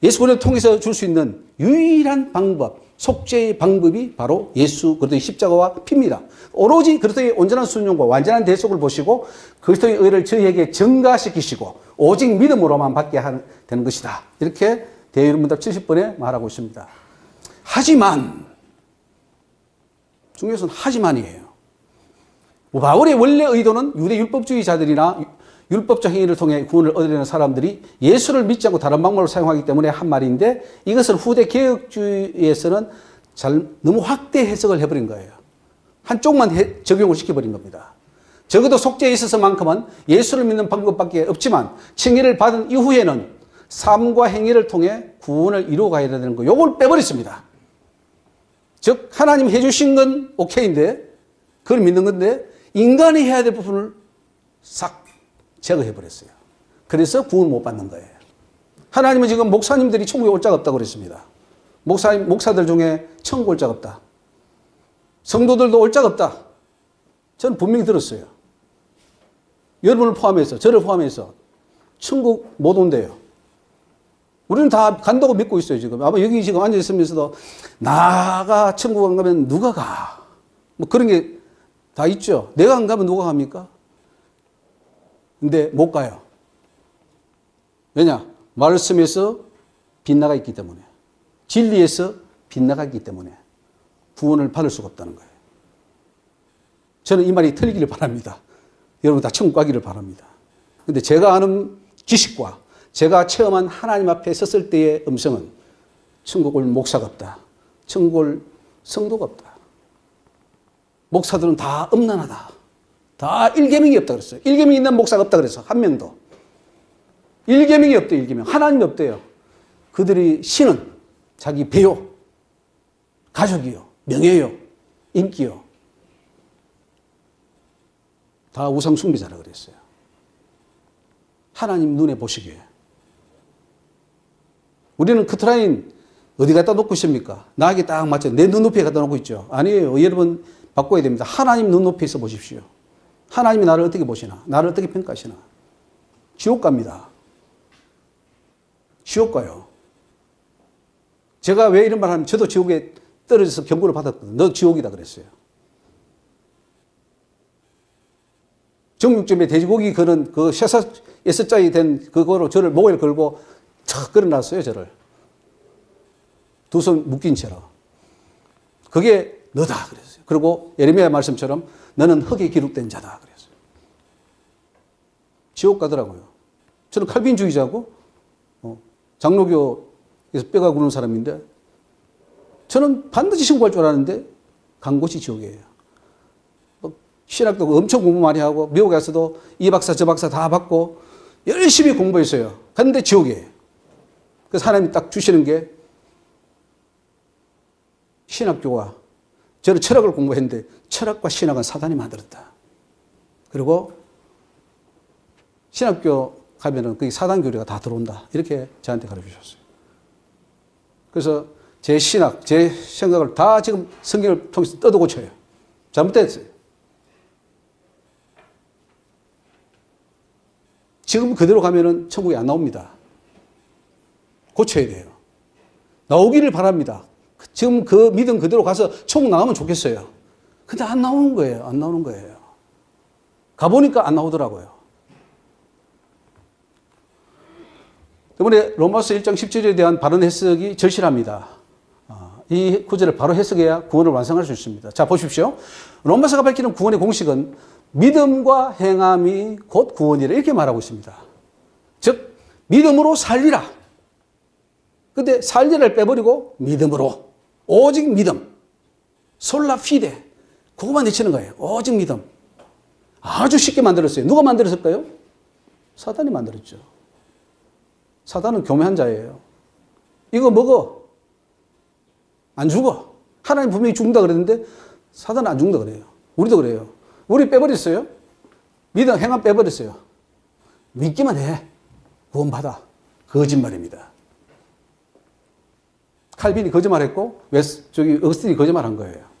예수 그리스도를 통해서 줄 수 있는 유일한 방법, 속죄의 방법이 바로 예수 그리스도의 십자가와 피입니다. 오로지 그리스도의 온전한 순종과 완전한 대속을 보시고 그리스도의 의를 저희에게 증가시키시고 오직 믿음으로만 받게 되는 것이다. 이렇게 대요문답 70번에 말하고 있습니다. 하지만 중요한 것은 하지만이에요. 바울의 원래 의도는 유대 율법주의자들이나 율법적 행위를 통해 구원을 얻으려는 사람들이 예수를 믿지 않고 다른 방법을 사용하기 때문에 한 말인데 이것을 후대 개혁주의에서는 너무 확대 해석을 해버린 거예요. 한쪽만 적용을 시켜버린 겁니다. 적어도 속죄에 있어서만큼은 예수를 믿는 방법밖에 없지만 칭의를 받은 이후에는 삶과 행위를 통해 구원을 이루어가야 되는 거, 요걸 빼버렸습니다. 즉 하나님 해주신 건 오케이인데 그걸 믿는 건데 인간이 해야 될 부분을 싹 제거해버렸어요. 그래서 구원 못 받는 거예요. 하나님은 지금 목사님들이 천국에 올 자가 없다고 그랬습니다. 목사들 중에 천국 올 자가 없다. 성도들도 올 자가 없다. 저는 분명히 들었어요. 여러분을 포함해서, 저를 포함해서 천국 못 온대요. 우리는 다 간다고 믿고 있어요, 지금. 아마 여기 지금 앉아있으면서도 나가 천국 안 가면 누가 가? 뭐 그런 게 다 있죠. 내가 안 가면 누가 갑니까? 근데 못 가요. 왜냐? 말씀에서 빗나가 있기 때문에. 진리에서 빗나가 있기 때문에 구원을 받을 수가 없다는 거예요. 저는 이 말이 틀리기를 바랍니다. 여러분 다 천국 가기를 바랍니다. 근데 제가 아는 지식과 제가 체험한 하나님 앞에 섰을 때의 음성은 천국 올 목사가 없다. 천국 올 성도가 없다. 목사들은 다 음란하다. 다 일계명이 없다 그랬어요. 일계명이 있는 목사가 없다 그랬어. 한 명도. 일계명이 없대, 일계명. 하나님이 없대요. 그들이 신은 자기 배요, 가족이요, 명예요, 인기요. 다 우상 숭배자라 그랬어요. 하나님 눈에 보시기에. 우리는 커트라인 어디 갖다 놓고 있습니까? 나에게 딱 맞춰 내 눈높이에 갖다 놓고 있죠. 아니에요. 여러분 바꿔야 됩니다. 하나님 눈높이에서 보십시오. 하나님이 나를 어떻게 보시나? 나를 어떻게 평가하시나? 지옥 갑니다. 지옥 가요. 제가 왜 이런 말 하면 저도 지옥에 떨어져서 경고를 받았거든요. 너 지옥이다 그랬어요. 정육점에 돼지고기 그런 그 쇠사 S자에 된 그거로 저를 목에 걸고 탁 걸어놨어요, 저를. 두 손 묶인 채로. 그게 너다 그랬어요. 그리고 예레미야 말씀처럼 너는 흙에 기록된 자다 그랬어요. 지옥 가더라고요. 저는 칼빈주의자고 장로교에서 뼈가 구는 사람인데 저는 반드시 신고할 줄 알았는데 간 곳이 지옥이에요. 신학도 엄청 공부 많이 하고 미국에 가서도 이 박사 저 박사 다 받고 열심히 공부했어요. 근데 지옥이에요. 그래서 하나님이 딱 주시는 게 신학교가 저는 철학을 공부했는데 철학과 신학은 사단이 만들었다. 그리고 신학교 가면은 거기 사단 교리가 다 들어온다. 이렇게 저한테 가르쳐 주셨어요. 그래서 제 신학, 제 생각을 다 지금 성경을 통해서 뜯어 고쳐요. 잘못됐어요. 지금 그대로 가면은 천국에 안 나옵니다. 고쳐야 돼요. 나오기를 바랍니다. 지금 그 믿음 그대로 가서 천국 나오면 좋겠어요. 근데 안 나오는 거예요. 안 나오는 거예요. 가보니까 안 나오더라고요. 이번에 로마서 1장 17절에 대한 바른 해석이 절실합니다. 이 구절을 바로 해석해야 구원을 완성할 수 있습니다. 자, 보십시오. 로마서가 밝히는 구원의 공식은 믿음과 행함이 곧 구원이라 이렇게 말하고 있습니다. 즉, 믿음으로 살리라. 근데 살리라를 빼버리고 믿음으로. 오직 믿음. 솔라 피데. 그거만 내치는 거예요. 오직 믿음. 아주 쉽게 만들었어요. 누가 만들었을까요? 사단이 만들었죠. 사단은 교묘한 자예요. 이거 먹어. 안 죽어. 하나님 분명히 죽는다 그랬는데 사단은 안 죽는다 그래요. 우리도 그래요. 우리 빼버렸어요. 믿음, 행함 빼버렸어요. 믿기만 해. 구원받아. 거짓말입니다. 칼빈이 거짓말했고 어거스틴이 거짓말한 거예요.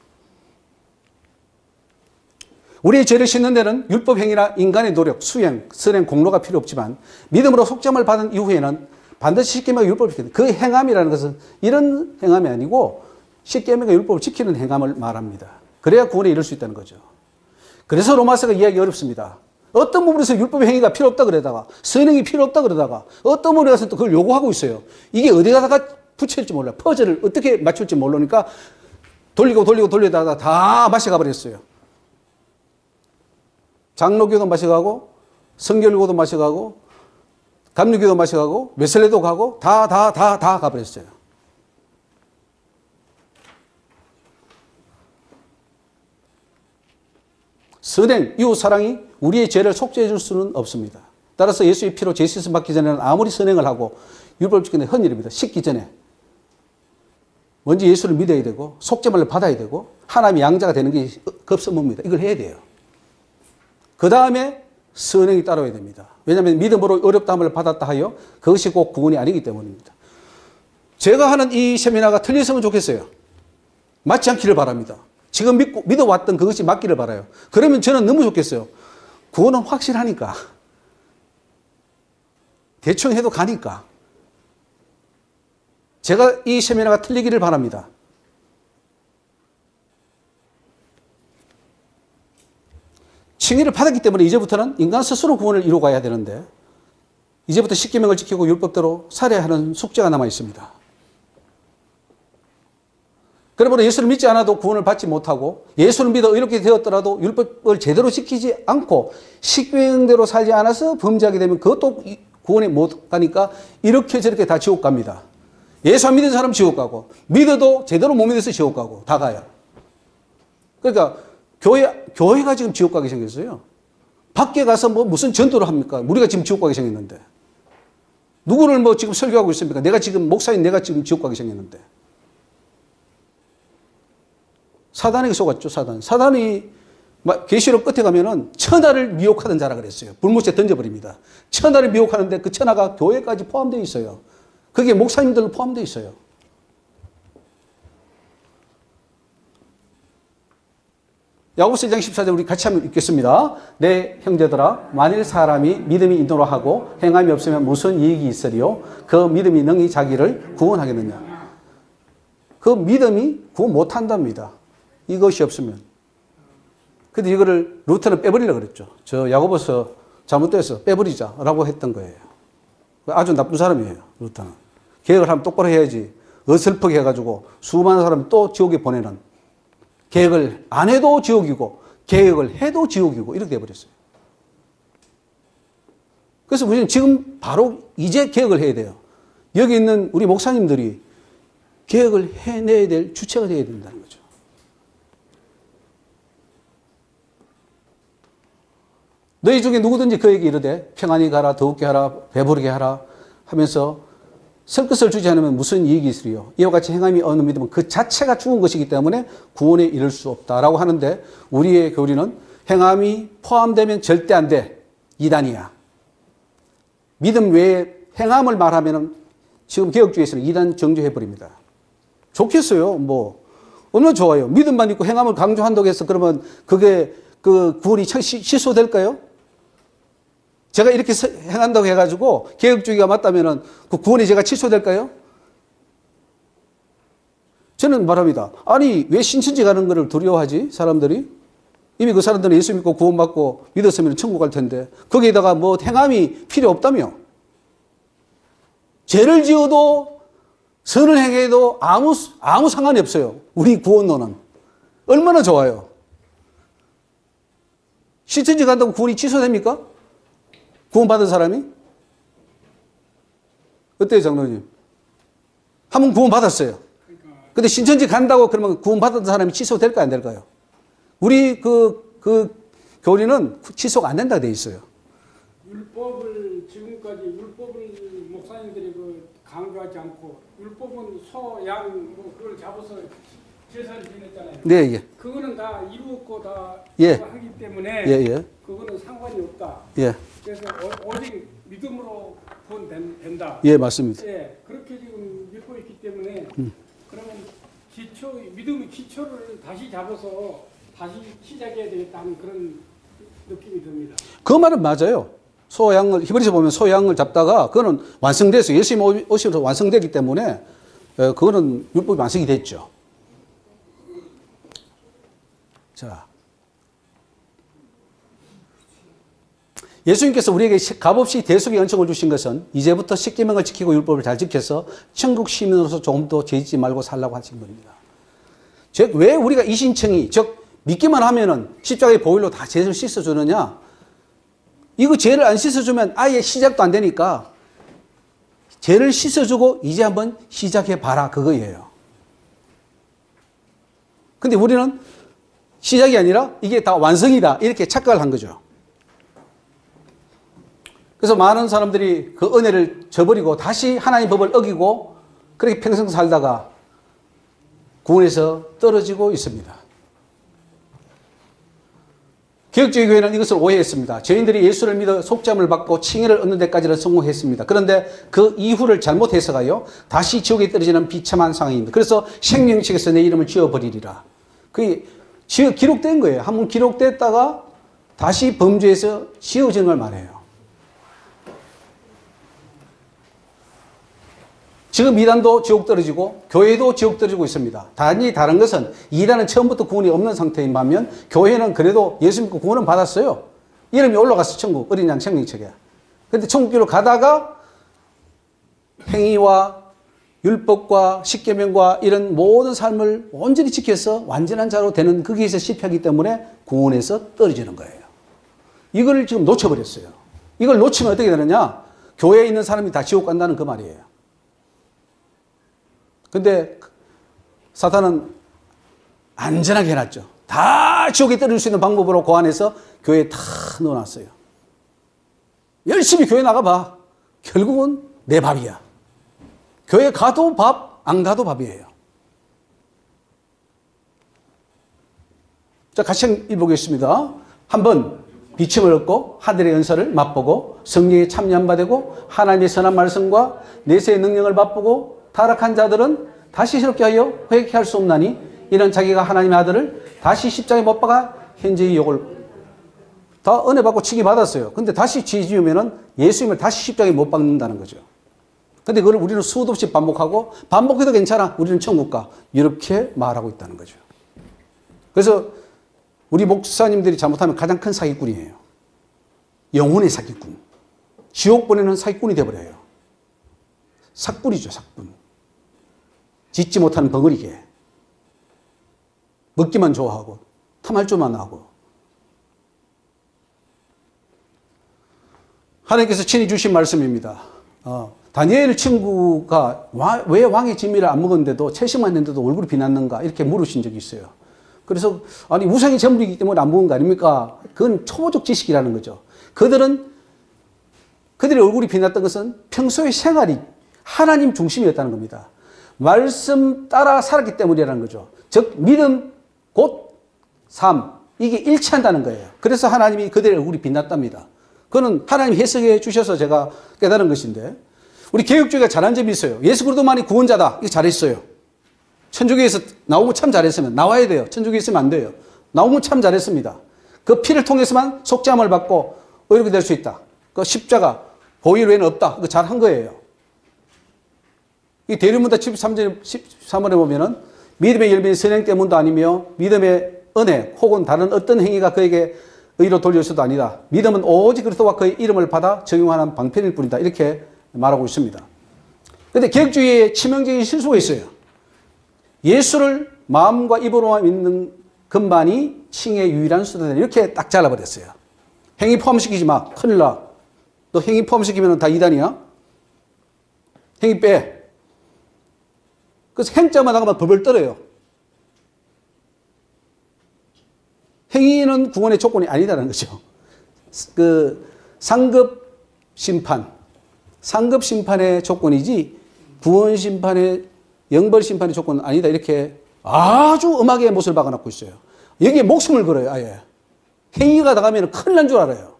우리의 죄를 씻는 데는 율법 행위나 인간의 노력, 수행, 선행, 공로가 필요 없지만 믿음으로 속죄함을 받은 이후에는 반드시 십계명과 율법을 지키는 그 행함이라는 것은 이런 행함이 아니고 십계명과 율법을 지키는 행함을 말합니다. 그래야 구원에 이를 수 있다는 거죠. 그래서 로마서가 이해하기 어렵습니다. 어떤 부분에서 율법 행위가 필요 없다 그러다가 선행이 필요 없다 그러다가 어떤 부분에 가서 또 그걸 요구하고 있어요. 이게 어디다가 붙일지 몰라요. 퍼즐을 어떻게 맞출지 모르니까 돌리다가 다 마셔가 버렸어요. 장로교도 마셔가고 성결교도 마셔가고 감리교도 마셔가고 웨슬레도 가고 다 가버렸어요. 선행, 이웃 사랑이 우리의 죄를 속죄해 줄 수는 없습니다. 따라서 예수의 피로 죄 씻음 받기 전에는 아무리 선행을 하고 율법을 지키는 헌일입니다. 씻기 전에 먼저 예수를 믿어야 되고 속죄만을 받아야 되고 하나님의 양자가 되는 게 급선무입니다. 이걸 해야 돼요. 그 다음에 선행이 따라와야 됩니다. 왜냐하면 믿음으로 어렵다함을 받았다 하여 그것이 꼭 구원이 아니기 때문입니다. 제가 하는 이 세미나가 틀렸으면 좋겠어요. 맞지 않기를 바랍니다. 지금 믿어왔던 그것이 맞기를 바라요. 그러면 저는 너무 좋겠어요. 구원은 확실하니까. 대충 해도 가니까. 제가 이 세미나가 틀리기를 바랍니다. 칭의를 받았기 때문에 이제부터는 인간 스스로 구원을 이루어가야 되는데 이제부터 십계명을 지키고 율법대로 살아야 하는 숙제가 남아 있습니다. 그러므로 예수를 믿지 않아도 구원을 받지 못하고 예수를 믿어 이렇게 되었더라도 율법을 제대로 지키지 않고 십계명대로 살지 않아서 범죄하게 되면 그것도 구원에 못 가니까 이렇게 저렇게 다 지옥 갑니다. 예수 안 믿는 사람 지옥 가고 믿어도 제대로 못 믿어서 지옥 가고 다 가요. 그러니까 교회가 지금 지옥 가게 생겼어요. 밖에 가서 뭐 무슨 전도를 합니까? 우리가 지금 지옥 가게 생겼는데. 누구를 뭐 지금 설교하고 있습니까? 내가 지금 목사인 내가 지금 지옥 가게 생겼는데. 사단에게 속았죠, 사단. 사단이 계시록 끝에 가면은 천하를 미혹하던 자라 그랬어요. 불못에 던져버립니다. 천하를 미혹하는데 그 천하가 교회까지 포함되어 있어요. 그게 목사님들로 포함되어 있어요. 야고보서 1장 14절 우리 같이 한번 읽겠습니다. 내 형제들아 만일 사람이 믿음이 있노라 하고 행함이 없으면 무슨 이익이 있으리요? 그 믿음이 능히 자기를 구원하겠느냐? 그 믿음이 구원 못한답니다. 이것이 없으면. 근데 이거를 루터는 빼버리려고 그랬죠. 저 야고보서 잘못돼서 빼버리자라고 했던 거예요. 아주 나쁜 사람이에요, 루터는. 계획을 하면 똑바로 해야지 어설프게 해가지고 수많은 사람 또 지옥에 보내는, 계획을 안 해도 지옥이고 계획을 해도 지옥이고 이렇게 돼버렸어요. 그래서 우리는 지금 바로 이제 계획을 해야 돼요. 여기 있는 우리 목사님들이 계획을 해내야 될 주체가 되어야 된다는 거죠. 너희 중에 누구든지 그에게 이르되 평안히 가라, 더욱게 하라, 배부르게 하라 하면서 설 것을 주지 않으면 무슨 이익이 있으리요? 이와 같이 행함이 없는 믿음은 그 자체가 죽은 것이기 때문에 구원에 이를 수 없다라고 하는데 우리의 교리는 행함이 포함되면 절대 안 돼. 이단이야. 믿음 외에 행함을 말하면 지금 개혁주의에서는 이단 정죄해버립니다. 좋겠어요. 뭐 얼마나 좋아요. 믿음만 있고 행함을 강조한다고 해서 그러면 그게 그 구원이 취소될까요? 제가 이렇게 행한다고 해가지고 개혁주의가 맞다면은 그 구원이 제가 취소될까요? 저는 말합니다. 아니, 왜 신천지 가는 거를 두려워하지, 사람들이? 이미 그 사람들은 예수 믿고 구원받고 믿었으면 천국 갈 텐데, 거기에다가 뭐 행함이 필요 없다며. 죄를 지어도 선을 행해도 아무 상관이 없어요. 우리 구원론은. 얼마나 좋아요. 신천지 간다고 구원이 취소됩니까? 구원받은 사람이? 어때요, 장로님? 한 번 구원받았어요. 근데 신천지 간다고 그러면 구원받은 사람이 취소될까 안 될까요? 우리 그 교리는 취소가 안 된다 돼 있어요. 율법을 지금까지 율법을 목사님들이 강조하지 않고 율법은 소, 양 뭐 그걸 잡아서 제사를 지냈잖아요. 네, 예. 그거는 다 이루었고 다 예. 하기 때문에 예, 예. 그거는 상관이 없다. 예. 그래서 오직 믿음으로 된다. 예, 맞습니다. 예, 그렇게 지금 믿고 있기 때문에 그러면 믿음의 기초를 다시 잡아서 다시 시작해야 되겠다는 그런 느낌이 듭니다. 그 말은 맞아요. 소양을, 히브리서 보면 소양을 잡다가 그거는 완성돼서 예수님 오셔서 완성되기 때문에 그거는 율법이 완성이 됐죠. 자. 예수님께서 우리에게 값없이 대속의 은총을 주신 것은 이제부터 십계명을 지키고 율법을 잘 지켜서 천국 시민으로서 조금 더 죄짓지 말고 살라고 하신 겁니다. 즉, 왜 우리가 이신청이, 즉 믿기만 하면은 십자가의 보혈로 다 죄를 씻어주느냐? 이거 죄를 안 씻어주면 아예 시작도 안 되니까 죄를 씻어주고 이제 한번 시작해봐라 그거예요. 근데 우리는 시작이 아니라 이게 다 완성이다 이렇게 착각을 한 거죠. 그래서 많은 사람들이 그 은혜를 저버리고 다시 하나님의 법을 어기고 그렇게 평생 살다가 구원에서 떨어지고 있습니다. 개혁주의 교회는 이것을 오해했습니다. 죄인들이 예수를 믿어 속죄함을 받고 칭의를 얻는 데까지는 성공했습니다. 그런데 그 이후를 잘못 해석하여 다시 지옥에 떨어지는 비참한 상황입니다. 그래서 생명책에서 내 이름을 지워버리리라. 그게 기록된 거예요. 한번 기록됐다가 다시 범죄에서 지워지는 걸 말해요. 지금 이단도 지옥 떨어지고 교회도 지옥 떨어지고 있습니다. 단지 다른 것은 이단은 처음부터 구원이 없는 상태인 반면 교회는 그래도 예수 믿고 구원은 받았어요. 이름이 올라갔어. 천국 어린 양 생명책에. 그런데 천국길로 가다가 행위와 율법과 십계명과 이런 모든 삶을 온전히 지켜서 완전한 자로 되는 거기에서 실패하기 때문에 구원에서 떨어지는 거예요. 이걸 지금 놓쳐버렸어요. 이걸 놓치면 어떻게 되느냐? 교회에 있는 사람이 다 지옥 간다는 그 말이에요. 근데 사탄은 안전하게 해놨죠. 다 지옥에 떨어질 수 있는 방법으로 고안해서 교회에 다 넣어놨어요. 열심히 교회 나가봐. 결국은 내 밥이야. 교회 가도 밥, 안 가도 밥이에요. 자, 같이 읽어보겠습니다. 한번 비침을 얻고 하늘의 은사를 맛보고 성령에 참여한 바 되고 하나님의 선한 말씀과 내세의 능력을 맛보고 타락한 자들은 다시 새롭게 하여 회개할 수 없나니 이는 자기가 하나님의 아들을 다시 십자가에 못 박아 현재의 욕을 다 은혜 받고 치기 받았어요. 근데 다시 죄 지으면은 예수님을 다시 십자가에 못 박는다는 거죠. 근데 그걸 우리는 수도 없이 반복하고 반복해도 괜찮아. 우리는 천국 가. 이렇게 말하고 있다는 거죠. 그래서 우리 목사님들이 잘못하면 가장 큰 사기꾼이에요. 영혼의 사기꾼. 지옥 보내는 사기꾼이 되어버려요. 삭꾼이죠, 삭꾼. 짓지 못하는 벙어리게. 먹기만 좋아하고 탐할 줄만 하고. 하나님께서 친히 주신 말씀입니다. 다니엘 친구가 왜 왕의 진미를 안 먹었는데도 채식만 했는데도 얼굴이 빛났는가 이렇게 물으신 적이 있어요. 그래서 아니 우상이 전부이기 때문에 안 먹은 거 아닙니까? 그건 초보적 지식이라는 거죠. 그들의 얼굴이 빛났던 것은 평소의 생활이 하나님 중심이었다는 겁니다. 말씀 따라 살았기 때문이라는 거죠. 즉 믿음 곧 삶 이게 일치한다는 거예요. 그래서 하나님이 그들의 얼굴이 빛났답니다. 그거는 하나님 해석해 주셔서 제가 깨달은 것인데 우리 개혁주의가 잘한 점이 있어요. 예수 그리스도만이 구원자다. 이거 잘했어요. 천주교에서 나오면 참 잘했으면 나와야 돼요. 천주교에 있으면 안 돼요. 나오면 참 잘했습니다. 그 피를 통해서만 속죄함을 받고 의롭게 될 수 있다. 그 십자가, 보혈 외에는 없다. 그거 잘 한 거예요. 이 대리문답 13절에 보면은 믿음의 열매는 선행 때문도 아니며 믿음의 은혜 혹은 다른 어떤 행위가 그에게 의로 돌려서도 아니다. 믿음은 오직 그리스도와 그의 이름을 받아 적용하는 방편일 뿐이다. 이렇게 말하고 있습니다. 그런데 개혁주의에 치명적인 실수가 있어요. 예수를 마음과 입으로만 믿는 것만이 칭의 유일한 수단이다. 이렇게 딱 잘라버렸어요. 행위 포함시키지 마. 큰일 나. 너 행위 포함시키면 다 이단이야. 행위 빼. 그래서 행자만 나가면 벌벌 떨어요. 행위는 구원의 조건이 아니다라는 거죠. 그 상급 심판의 조건이지 구원 심판의 영벌 심판의 조건은 아니다. 이렇게 아주 엄하게 못을 박아놓고 있어요. 여기에 목숨을 걸어요. 아예. 행위가 나가면 큰일 난 줄 알아요.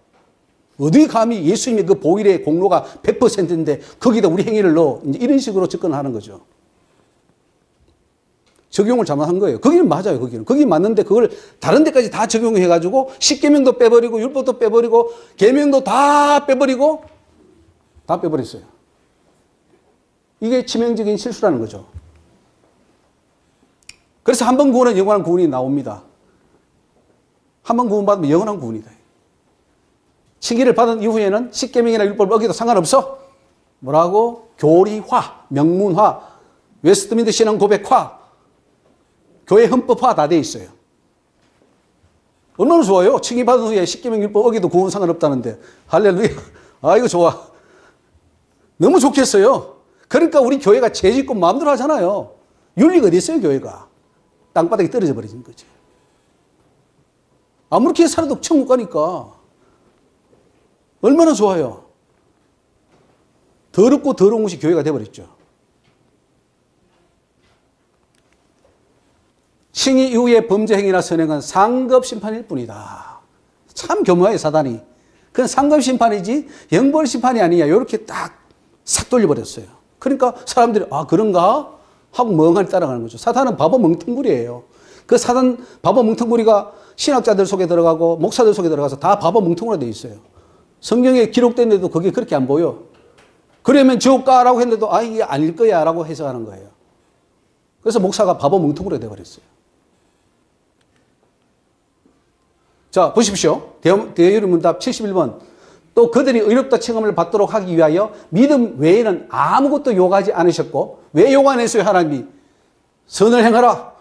어디 감히 예수님의 그 보일의 공로가 100%인데 거기다 우리 행위를 넣어. 이제 이런 식으로 접근하는 거죠. 적용을 잘못한 거예요. 거기는 맞아요. 거기 맞는데 그걸 다른 데까지 다 적용해가지고 십계명도 빼버리고 율법도 빼버리고 계명도 다 빼버리고 다 빼버렸어요. 이게 치명적인 실수라는 거죠. 그래서 한 번 구원은 영원한 구원이 나옵니다. 한 번 구원받으면 영원한 구원이다. 칭의를 받은 이후에는 십계명이나 율법을 어기도 상관없어. 뭐라고? 교리화, 명문화, 웨스트민드 신앙 고백화, 교회 헌법화 다 돼 있어요. 얼마나 좋아요. 칭의 받은 후에 십계명 율법 어기도 구원 상관없다는데. 할렐루야. 아, 이거 좋아. 너무 좋겠어요. 그러니까 우리 교회가 죄짓고 마음대로 하잖아요. 윤리가 어디 있어요, 교회가. 땅바닥에 떨어져 버리는 거지. 아무렇게 살아도 천국 가니까. 얼마나 좋아요. 더럽고 더러운 것이 교회가 되어버렸죠. 칭의 이후의 범죄 행위나 선행은 상급 심판일 뿐이다. 참 교묘해요, 사단이. 그건 상급 심판이지 영벌 심판이 아니냐. 이렇게 딱 싹 돌려버렸어요. 그러니까 사람들이 아 그런가? 하고 멍하니 따라가는 거죠. 사단은 바보 멍텅구리예요. 그 사단 바보 멍텅구리가 신학자들 속에 들어가고 목사들 속에 들어가서 다 바보 멍텅구리가 되어 있어요. 성경에 기록된데도 그게 그렇게 안 보여. 그러면 지옥 가라고 했는데도 아 이게 아닐 거야 라고 해석하는 거예요. 그래서 목사가 바보 멍텅구리가 되어버렸어요. 자 보십시오. 대유리문답 71번. 또 그들이 의롭다 칭함을 받도록 하기 위하여 믿음 외에는 아무것도 요구하지 않으셨고 왜 요구 안 했어요? 하나님이 선을 행하라.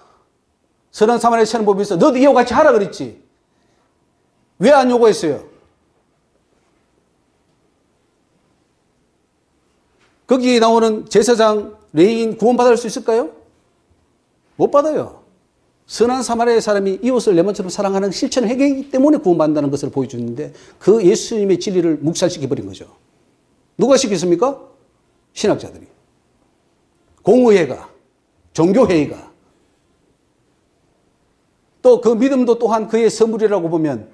선한 사마리아 여인의 법이 있어. 너도 이와 같이 하라 그랬지. 왜 안 요구했어요? 거기 나오는 제사장 레위인 구원받을 수 있을까요? 못 받아요. 선한 사마리아의 사람이 이웃을 내 몸처럼 사랑하는 실천을 해결하기 때문에 구원받는다는 것을 보여주는데 그 예수님의 진리를 묵살시켜버린 거죠. 누가 시켰습니까? 신학자들이. 공의회가, 종교회의가. 또 그 믿음도 또한 그의 선물이라고 보면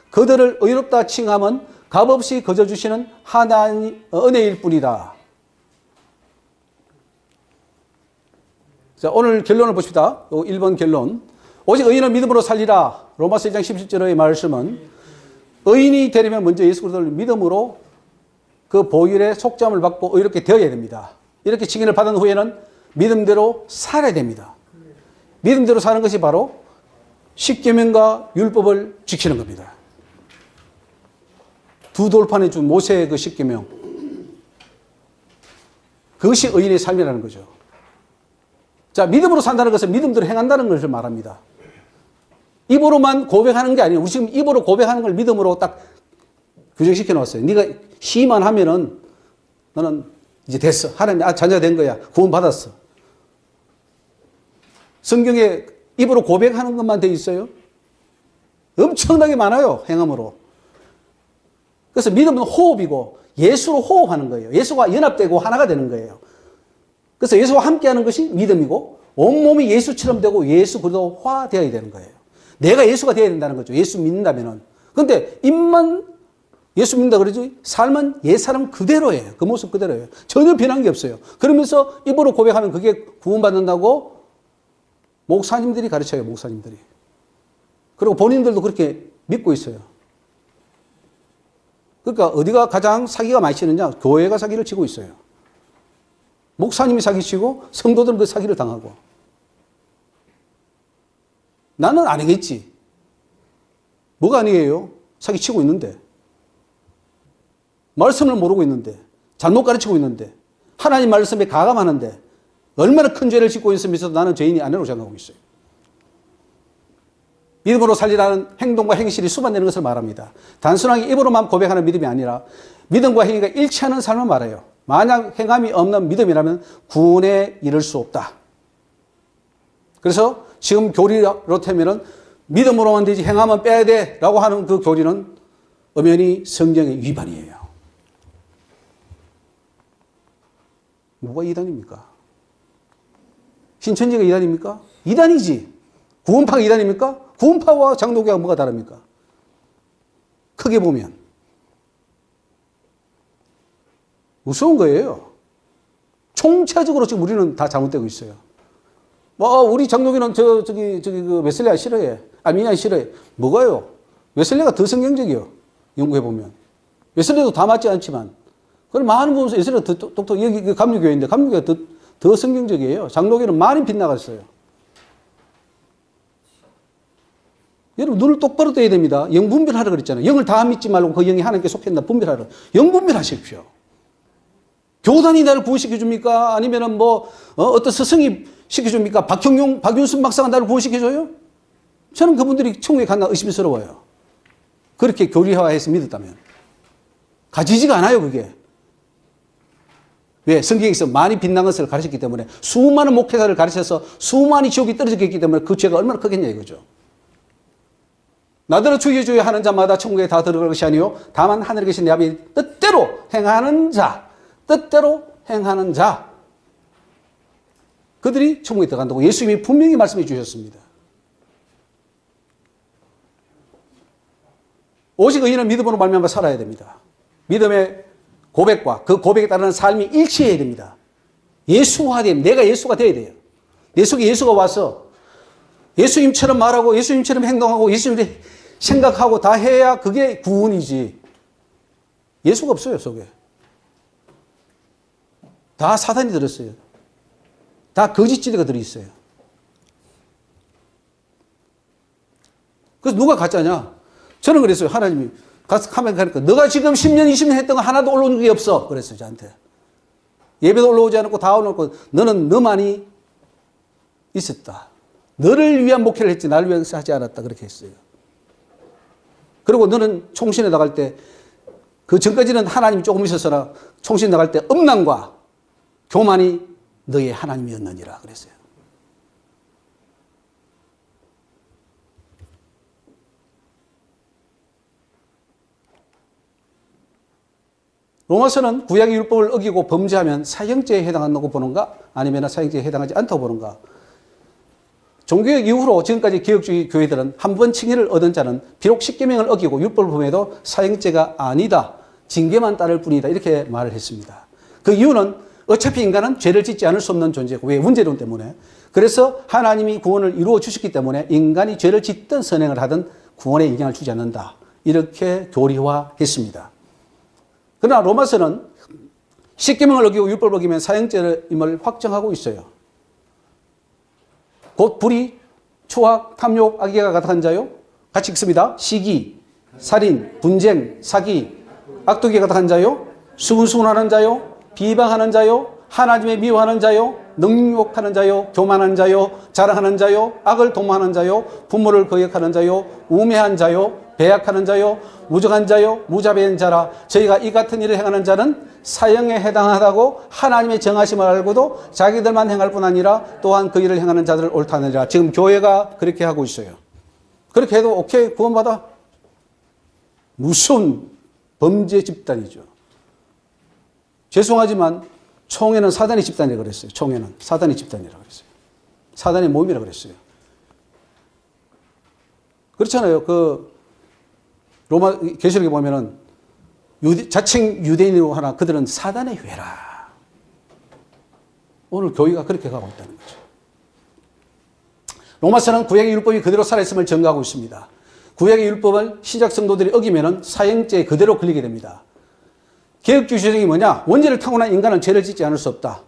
그들을 의롭다 칭함은 값없이 거저주시는 하나님의 은혜일 뿐이다. 자, 오늘 결론을 보십시다. 1번 결론. 오직 의인은 믿음으로 살리라. 로마서 1장 17절의 말씀은 의인이 되려면 먼저 예수 그리스도를 믿음으로 그 보혈의 속죄함을 받고 의롭게 되어야 됩니다. 이렇게 칭의를 받은 후에는 믿음대로 살아야 됩니다. 믿음대로 사는 것이 바로 십계명과 율법을 지키는 겁니다. 두 돌판에 준 모세의 그 십계명. 그것이 의인의 삶이라는 거죠. 자, 믿음으로 산다는 것은 믿음대로 행한다는 것을 말합니다. 입으로만 고백하는 게 아니에요. 우리 지금 입으로 고백하는 걸 믿음으로 딱 규정시켜 놓았어요. 네가 시만 하면은 너는 이제 됐어. 하나님 자녀 된 거야. 구원 받았어. 성경에 입으로 고백하는 것만 돼 있어요. 엄청나게 많아요. 행함으로. 그래서 믿음은 호흡이고 예수로 호흡하는 거예요. 예수와 연합되고 하나가 되는 거예요. 그래서 예수와 함께하는 것이 믿음이고 온몸이 예수처럼 되고 예수 그리스도화 되어야 되는 거예요. 내가 예수가 되어야 된다는 거죠. 예수 믿는다면은. 그런데 입만 예수 믿는다 그러지 삶은 옛사람 그대로예요. 그 모습 그대로예요. 전혀 변한 게 없어요. 그러면서 입으로 고백하면 그게 구원받는다고 목사님들이 가르쳐요. 목사님들이. 그리고 본인들도 그렇게 믿고 있어요. 그러니까 어디가 가장 사기가 많이 치느냐? 교회가 사기를 치고 있어요. 목사님이 사기치고 성도들은 그 사기를 당하고. 나는 아니겠지. 뭐가 아니에요? 사기치고 있는데. 말씀을 모르고 있는데. 잘못 가르치고 있는데. 하나님 말씀에 가감하는데. 얼마나 큰 죄를 짓고 있으면서도 나는 죄인이 아니라고 생각하고 있어요. 믿음으로 살리라는 행동과 행실이 수반되는 것을 말합니다. 단순하게 입으로만 고백하는 믿음이 아니라 믿음과 행위가 일치하는 삶을 말해요. 만약 행함이 없는 믿음이라면 구원에 이를 수 없다. 그래서 지금 교리로태면은 믿음으로만 되지 행하면 빼야 돼 라고 하는 그 교리는 엄연히 성경의 위반이에요. 뭐가 이단입니까? 신천지가 이단입니까? 이단이지. 구원파가 이단입니까? 구원파와 장로교가 뭐가 다릅니까? 크게 보면. 무서운 거예요. 총체적으로 지금 우리는 다 잘못되고 있어요. 우리 장로교는 그 웨슬리아 싫어해. 아미니아 싫어해. 뭐가요? 웨슬리아가 더 성경적이요. 연구해보면. 웨슬리아도 다 맞지 않지만. 그럼 많은 부분에서 웨슬리아가 더 똑똑, 여기 감리교회인데 감리교회가 더 성경적이에요. 장로교는 많이 빗나갔어요. 여러분 눈을 똑바로 떠야 됩니다. 영 분별하라 그랬잖아요. 영을 다 믿지 말고 그 영이 하나님께 속했나 분별하라. 영 분별하십시오. 교단이 나를 구원시켜줍니까? 아니면은 어떤 스승이 시켜줍니까? 박윤순 박사가 나를 구원시켜줘요? 저는 그분들이 천국에 갔나 의심스러워요. 그렇게 교리화해서 믿었다면. 가지지가 않아요, 그게. 왜? 성경에서 많이 빛난 것을 가르쳤기 때문에 수많은 목회자를 가르쳐서 수많이 지옥이 떨어졌기 때문에 그 죄가 얼마나 크겠냐 이거죠. 나더러 주여 주여 하는 자마다 천국에 다 들어갈 것이 아니요 다만 하늘에 계신 내 아버지 뜻대로 행하는 자, 뜻대로 행하는 자, 그들이 천국에 들어간다고 예수님이 분명히 말씀해 주셨습니다. 오직 의인은 믿음으로 말미암아 살아야 됩니다. 믿음의 고백과 그 고백에 따르는 삶이 일치해야 됩니다. 예수화돼야 됩니다. 내가 예수가 돼야 돼요. 내 속에 예수가 와서 예수님처럼 말하고 예수님처럼 행동하고 예수님처럼 생각하고 다 해야 그게 구원이지. 예수가 없어요, 속에. 다 사단이 들었어요. 다 거짓지대가 들어있어요. 그래서 누가 가짜냐? 저는 그랬어요. 하나님이 가서 카메라 가니까 너가 지금 10년, 20년 했던 거 하나도 올라온 게 없어. 그랬어요, 저한테. 예배도 올라오지 않고 다 올라오고 너는 너만이 있었다. 너를 위한 목회를 했지 나를 위해서 하지 않았다. 그렇게 했어요. 그리고 너는 총신에 나갈 때 그 전까지는 하나님이 조금 있었으나 총신에 나갈 때 음란과 교만이 너의 하나님이었느니라 그랬어요. 로마서는 구약의 율법을 어기고 범죄하면 사형죄에 해당한다고 보는가? 아니면 사형죄에 해당하지 않다고 보는가? 종교개혁 이후로 지금까지 개혁주의 교회들은 한 번 칭의를 얻은 자는 비록 십계명을 어기고 율법을 범해도 사형죄가 아니다. 징계만 따를 뿐이다. 이렇게 말을 했습니다. 그 이유는 어차피 인간은 죄를 짓지 않을 수 없는 존재고 왜? 문제론 때문에. 그래서 하나님이 구원을 이루어 주셨기 때문에 인간이 죄를 짓든 선행을 하든 구원에 영향을 주지 않는다. 이렇게 교리화했습니다. 그러나 로마서는 십계명을 어기고 율법을 어기면 사형죄임을 확정하고 있어요. 곧 불의, 추악, 탐욕, 악의가 가득한 자요. 같이 읽습니다. 시기, 살인, 분쟁, 사기, 악독이 가득한 자요. 수군수군하는 자요. 비방하는 자요. 하나님의 미워하는 자요. 능욕하는 자요. 교만한 자요. 자랑하는 자요. 악을 도모하는 자요. 부모를 거역하는 자요. 우매한 자요. 배약하는 자요. 무정한 자요. 무자비한 자라. 저희가 이 같은 일을 행하는 자는 사형에 해당하다고 하나님의 정하심을 알고도 자기들만 행할 뿐 아니라 또한 그 일을 행하는 자들을 옳다느니라. 지금 교회가 그렇게 하고 있어요. 그렇게 해도 오케이 구원받아. 무슨 범죄 집단이죠. 죄송하지만 총회는 사단의 집단이라고 그랬어요. 총회는 사단의 집단이라고 그랬어요. 사단의 모임이라고 그랬어요. 그렇잖아요. 그 로마 계시록에 보면은 자칭 유대인으로 하나 그들은 사단의 회라. 오늘 교회가 그렇게 가고 있다는 거죠. 로마서는 구약의 율법이 그대로 살아있음을 증거하고 있습니다. 구약의 율법을 신약 성도들이 어기면은 사형죄에 그대로 걸리게 됩니다. 개혁주의 주장이 뭐냐? 원죄를 타고난 인간은 죄를 짓지 않을 수 없다.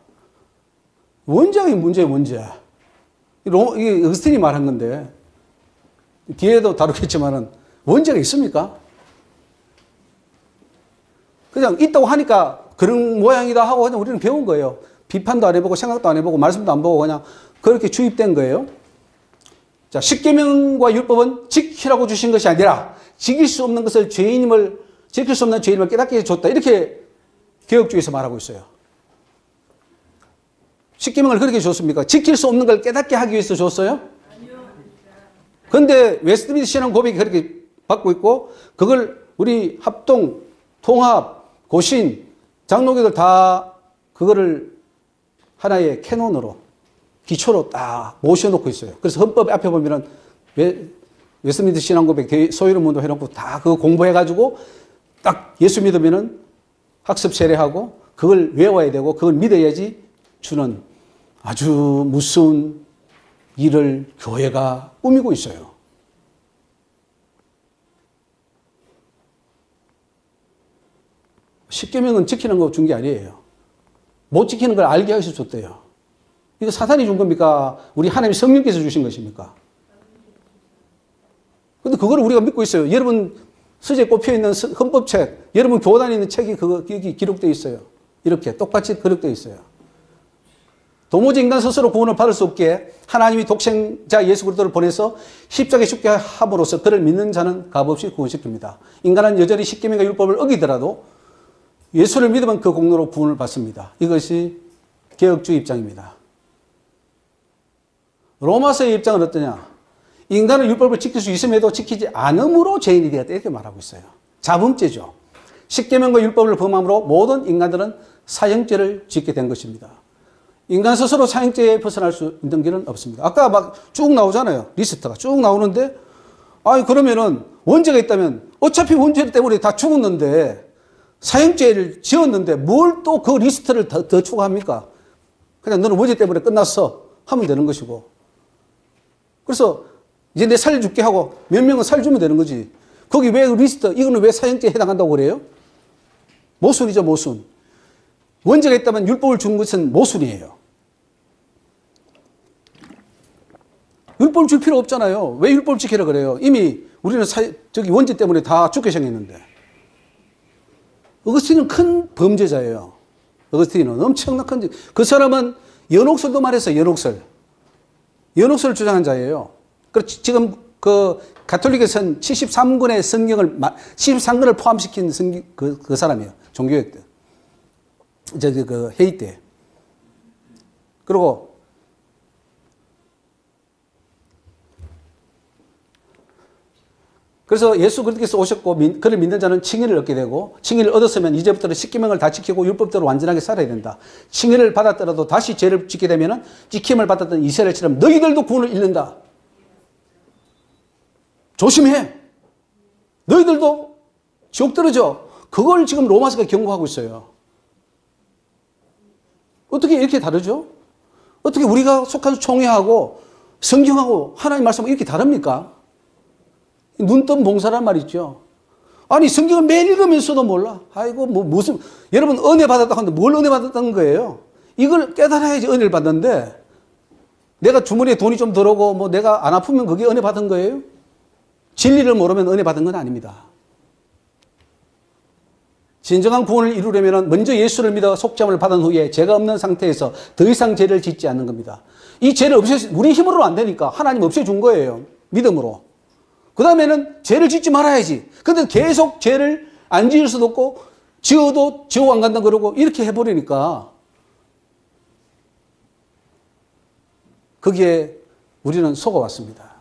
원죄가 문제예요, 원죄. 이게 어거스틴이 말한 건데, 뒤에도 다루겠지만은, 원죄가 있습니까? 그냥 있다고 하니까 그런 모양이다 하고 그냥 우리는 배운 거예요. 비판도 안 해보고 생각도 안 해보고 말씀도 안 보고 그냥 그렇게 주입된 거예요. 자, 십계명과 율법은 지키라고 주신 것이 아니라 지킬 수 없는 것을 지킬 수 없는 죄인임을 깨닫게 해줬다. 이렇게 개혁주의에서 말하고 있어요. 십계명을 그렇게 줬습니까? 지킬 수 없는 걸 깨닫게 하기 위해서 줬어요? 그런데 웨스트민스터 신앙 고백이 그렇게 받고 있고 그걸 우리 합동, 통합, 고신, 장로교들 다 그거를 하나의 캐논으로 기초로 딱 모셔놓고 있어요. 그래서 헌법 앞에 보면은 웨스트민스터 신앙 고백 소유론문도 해놓고 다 그거 공부해가지고 딱 예수 믿으면은 학습 세례하고 그걸 외워야 되고 그걸 믿어야지 주는 아주 무서운 일을 교회가 꾸미고 있어요. 십계명은 지키는 거 준 게 아니에요. 못 지키는 걸 알게 하셔서 줬대요. 이거 사탄이 준 겁니까? 우리 하나님 성령께서 주신 것입니까? 근데 그걸 우리가 믿고 있어요. 여러분 서재에 꼽혀 있는 헌법책, 여러분 교단에 있는 책이 여기 기록되어 있어요. 이렇게 똑같이 기록되어 있어요. 도무지 인간 스스로 구원을 받을 수 없게 하나님이 독생자 예수 그리스도를 보내서 십자가에 죽게 함으로써 그를 믿는 자는 값없이 구원시킵니다. 인간은 여전히 십계명과 율법을 어기더라도 예수를 믿으면 그 공로로 구원을 받습니다. 이것이 개혁주의 입장입니다. 로마서의 입장은 어떠냐? 인간은 율법을 지킬 수 있음에도 지키지 않음으로 죄인이 되었다 이렇게 말하고 있어요. 자범죄죠. 십계명과 율법을 범함으로 모든 인간들은 사형죄를 짓게 된 것입니다. 인간 스스로 사형죄에 벗어날 수 있는 길은 없습니다. 아까 막 쭉 나오잖아요. 리스트가 쭉 나오는데 그러면은 원죄가 있다면 어차피 원죄 때문에 다 죽었는데 사형죄를 지었는데 뭘 또 그 리스트를 더 추가합니까? 그냥 너는 원죄 때문에 끝났어 하면 되는 것이고 그래서 이제 내 살려줄게 하고 몇 명은 살려주면 되는 거지. 거기 왜 리스트 이거는 왜 사형죄에 해당한다고 그래요? 모순이죠, 모순. 원죄가 있다면 율법을 준 것은 모순이에요. 율법을 줄 필요 없잖아요. 왜 율법을 지키라 그래요? 이미 우리는 원죄 때문에 다 죽게 생겼는데. 어거스틴은 큰 범죄자예요. 어거스틴은 엄청난 큰, 그 사람은 연옥설도 말했어요, 연옥설. 연옥설을 주장한 자예요. 지금 가톨릭에서는 73권의 성경을, 73권을 포함시킨 그 사람이에요. 종교회 때. 회의 때. 그리고 그래서 예수 그리스도께서 오셨고 그를 믿는 자는 칭의를 얻게 되고 칭의를 얻었으면 이제부터는 십계명을 다 지키고 율법대로 완전하게 살아야 된다. 칭의를 받았더라도 다시 죄를 짓게 되면은 지킴을 받았던 이스라엘처럼 너희들도 구원을 잃는다. 조심해. 너희들도 지옥 떨어져. 그걸 지금 로마서가 경고하고 있어요. 어떻게 이렇게 다르죠? 어떻게 우리가 속한 총회하고 성경하고 하나님 말씀하고 이렇게 다릅니까? 눈뜬 봉사란 말이죠. 아니 성경을 매일 읽으면서도 몰라. 아이고 무슨 여러분 은혜 받았다고 하는데 뭘 은혜 받았다는 거예요? 이걸 깨달아야지 은혜를 받는데 내가 주머니에 돈이 좀 들어오고 내가 안 아프면 그게 은혜 받은 거예요? 진리를 모르면 은혜 받은 건 아닙니다. 진정한 구원을 이루려면 먼저 예수를 믿어 속죄함을 받은 후에 죄가 없는 상태에서 더 이상 죄를 짓지 않는 겁니다. 이 죄를 우리 힘으로는 안 되니까 하나님 없애준 거예요. 믿음으로. 그 다음에는 죄를 짓지 말아야지. 근데 계속 죄를 안 지을 수도 없고 지어도 지옥 안 간다 그러고 이렇게 해버리니까 거기에 우리는 속아왔습니다.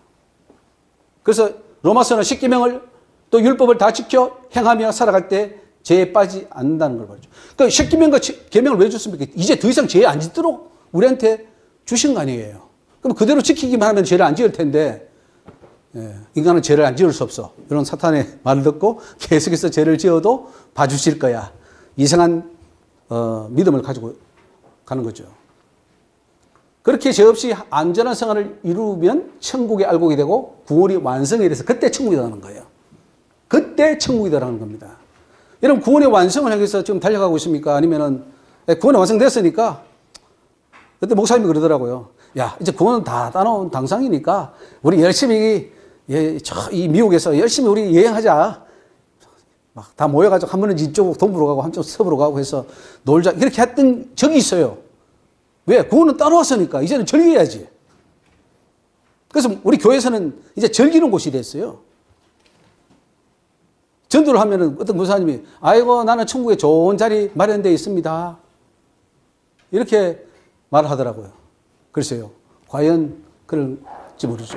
그래서 로마서는 십계명을 또 율법을 다 지켜 행하며 살아갈 때 죄에 빠지지 않는다는 걸 말이죠. 그러니까 십계명과 계명을 왜 줬습니까? 이제 더 이상 죄 안 짓도록 우리한테 주신 거 아니에요. 그럼 그대로 지키기만 하면 죄를 안 지을 텐데 인간은 죄를 안 지을 수 없어. 이런 사탄의 말을 듣고 계속해서 죄를 지어도 봐주실 거야. 이상한 믿음을 가지고 가는 거죠. 그렇게 죄 없이 안전한 생활을 이루면 천국에 알고게 되고 구원이 완성이 돼서 그때 천국이 들어가는 거예요. 그때 천국이 들어가는 겁니다. 여러분 구원의 완성을 향해서 지금 달려가고 있습니까? 아니면은 구원이 완성됐으니까 그때 목사님이 그러더라고요. 야 이제 구원은 다 따놓은 당상이니까 우리 열심히 이 미국에서 열심히 우리 여행하자. 막 다 모여가지고 한 번은 이쪽 동부로 가고 한쪽 서부로 가고 해서 놀자. 이렇게 했던 적이 있어요. 왜? 구원은 따놓았으니까 이제는 즐겨야지. 그래서 우리 교회에서는 이제 즐기는 곳이 됐어요. 전도를 하면은 어떤 목사님이 아이고 나는 천국에 좋은 자리 마련되어 있습니다. 이렇게 말을 하더라고요. 글쎄요. 과연 그럴지 모르죠.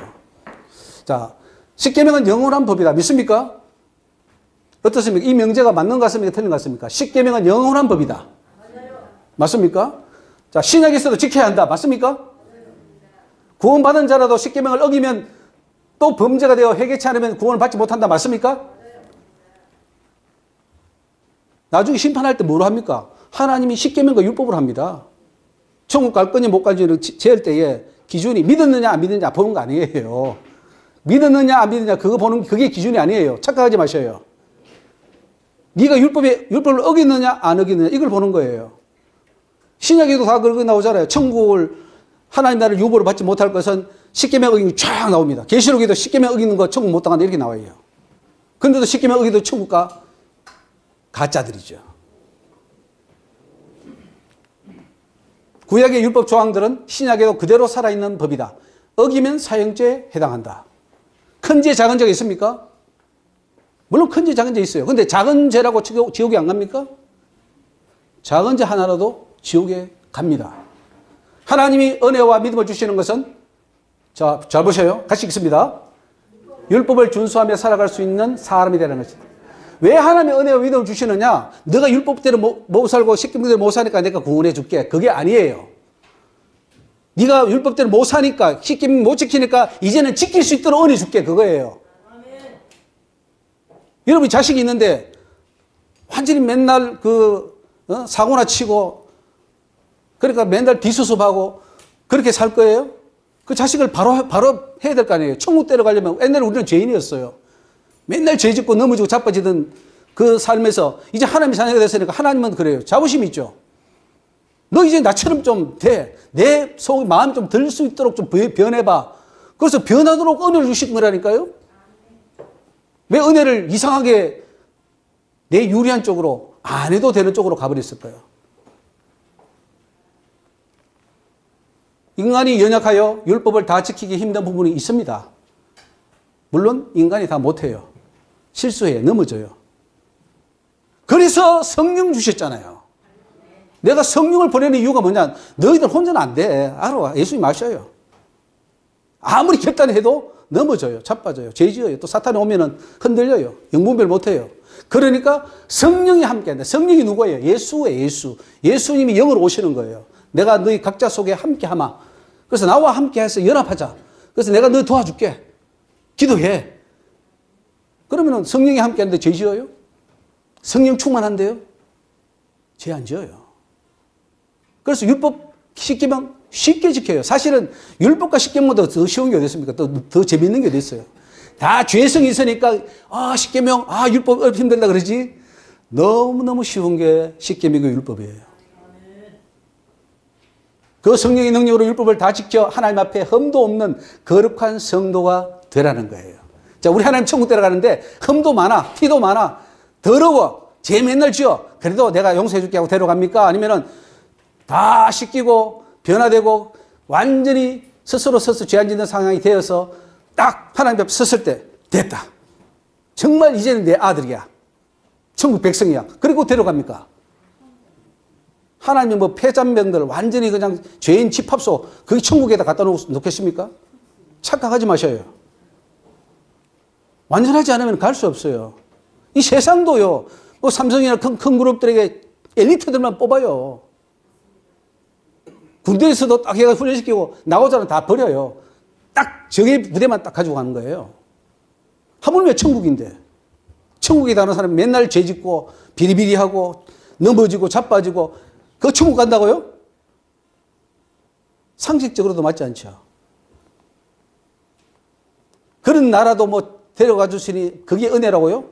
자, 십계명은 영원한 법이다. 믿습니까? 어떻습니까? 이 명제가 맞는 것 같습니까? 틀린 것 같습니까? 십계명은 영원한 법이다. 맞습니까? 자, 신약에서도 지켜야 한다. 맞습니까? 구원받은 자라도 십계명을 어기면 또 범죄가 되어 회개치 않으면 구원을 받지 못한다. 맞습니까? 나중에 심판할 때 뭐로 합니까? 하나님이 십계명과 율법을 합니다. 천국 갈 거니 못 갈지를 재할 때에 기준이 믿었느냐 안 믿느냐 보는 거 아니에요. 믿었느냐 안 믿느냐 그거 보는 그게 기준이 아니에요. 착각하지 마셔요. 네가 율법을 어겼느냐 안 어겼느냐 이걸 보는 거예요. 신약에도 다 그렇게 나오잖아요. 천국을 하나님 나라를 유보를 받지 못할 것은 십계명 어기는 게 쫙 나옵니다. 계시록에도 십계명 어기는 거 천국 못 당한다 이렇게 나와요. 근데도 십계명 어기도 천국 가 가짜들이죠. 구약의 율법 조항들은 신약에도 그대로 살아있는 법이다. 어기면 사형죄에 해당한다. 큰 죄, 작은 죄가 있습니까? 물론 큰 죄, 작은 죄 있어요. 근데 작은 죄라고 지옥에 안 갑니까? 작은 죄 하나라도 지옥에 갑니다. 하나님이 은혜와 믿음을 주시는 것은 자, 잘 보셔요. 같이 읽습니다. 율법을 준수하며 살아갈 수 있는 사람이 되는 것이다. 왜 하나님의 은혜와 믿음을 주시느냐? 너가 율법대로 못 살고 십계명대로 못 사니까 내가 구원해 줄게. 그게 아니에요. 네가 율법대로 못 사니까 십계명 못 지키니까 이제는 지킬 수 있도록 은혜 줄게. 그거예요. 아멘. 여러분이 자식이 있는데 완전히 맨날 사고나 치고 그러니까 맨날 비수습하고 그렇게 살 거예요? 그 자식을 바로 해야 될 거 아니에요. 천국 데려가려면 옛날에 우리는 죄인이었어요. 맨날 죄 짓고 넘어지고 자빠지던 그 삶에서 이제 하나님의 자녀가 됐으니까 하나님은 그래요. 자부심이 있죠. 너 이제 나처럼 좀 돼. 내 속 마음 좀 들 수 있도록 좀 변해봐. 그래서 변하도록 은혜를 주신 거라니까요. 왜 은혜를 이상하게 내 유리한 쪽으로 안 해도 되는 쪽으로 가버렸을까요? 인간이 연약하여 율법을 다 지키기 힘든 부분이 있습니다. 물론 인간이 다 못해요. 실수해 넘어져요. 그래서 성령 주셨잖아요. 내가 성령을 보내는 이유가 뭐냐? 너희들 혼자는 안 돼. 알아. 예수님 아셔요. 아무리 결단해도 넘어져요. 자빠져요. 죄지어요. 또 사탄이 오면은 흔들려요. 영분별 못해요. 그러니까 성령이 함께한다. 성령이 누구예요? 예수예요. 예수. 예수님이 영으로 오시는 거예요. 내가 너희 각자 속에 함께하마. 그래서 나와 함께해서 연합하자. 그래서 내가 너 도와줄게. 기도해. 그러면 성령이 함께하는데 죄 지어요? 성령 충만한데요? 죄 안 지어요. 그래서 율법 십계명 쉽게 지켜요. 사실은 율법과 십계명보다 더 쉬운 게 어디 있습니까? 더 재밌는 게 어디 있어요? 다 죄성이 있으니까 십계명 율법 힘들다 그러지. 너무너무 쉬운 게 십계명과 율법이에요. 그 성령의 능력으로 율법을 다 지켜 하나님 앞에 흠도 없는 거룩한 성도가 되라는 거예요. 자, 우리 하나님 천국 데려가는데 흠도 많아, 티도 많아, 더러워, 죄 맨날 지어. 그래도 내가 용서해 줄게 하고 데려갑니까? 아니면은 다 씻기고 변화되고 완전히 스스로 죄 안 짓는 상황이 되어서 딱 하나님 앞에 섰을 때 됐다. 정말 이제는 내 아들이야. 천국 백성이야. 그리고 데려갑니까? 하나님이 뭐 폐잔병들 완전히 그냥 죄인 집합소 거기 천국에다 갖다 놓겠습니까? 착각하지 마셔요. 완전하지 않으면 갈 수 없어요. 이 세상도요. 뭐 삼성이나 큰 그룹들에게 엘리트들만 뽑아요. 군대에서도 딱 해가 훈련시키고 나오자는 다 버려요. 딱 저기 부대만 딱 가지고 가는 거예요. 하물며 천국인데. 천국에 가는 사람이 맨날 죄 짓고 비리비리하고 넘어지고 자빠지고 그 천국 간다고요? 상식적으로도 맞지 않죠. 그런 나라도 뭐 데려가 주시니 그게 은혜라고요?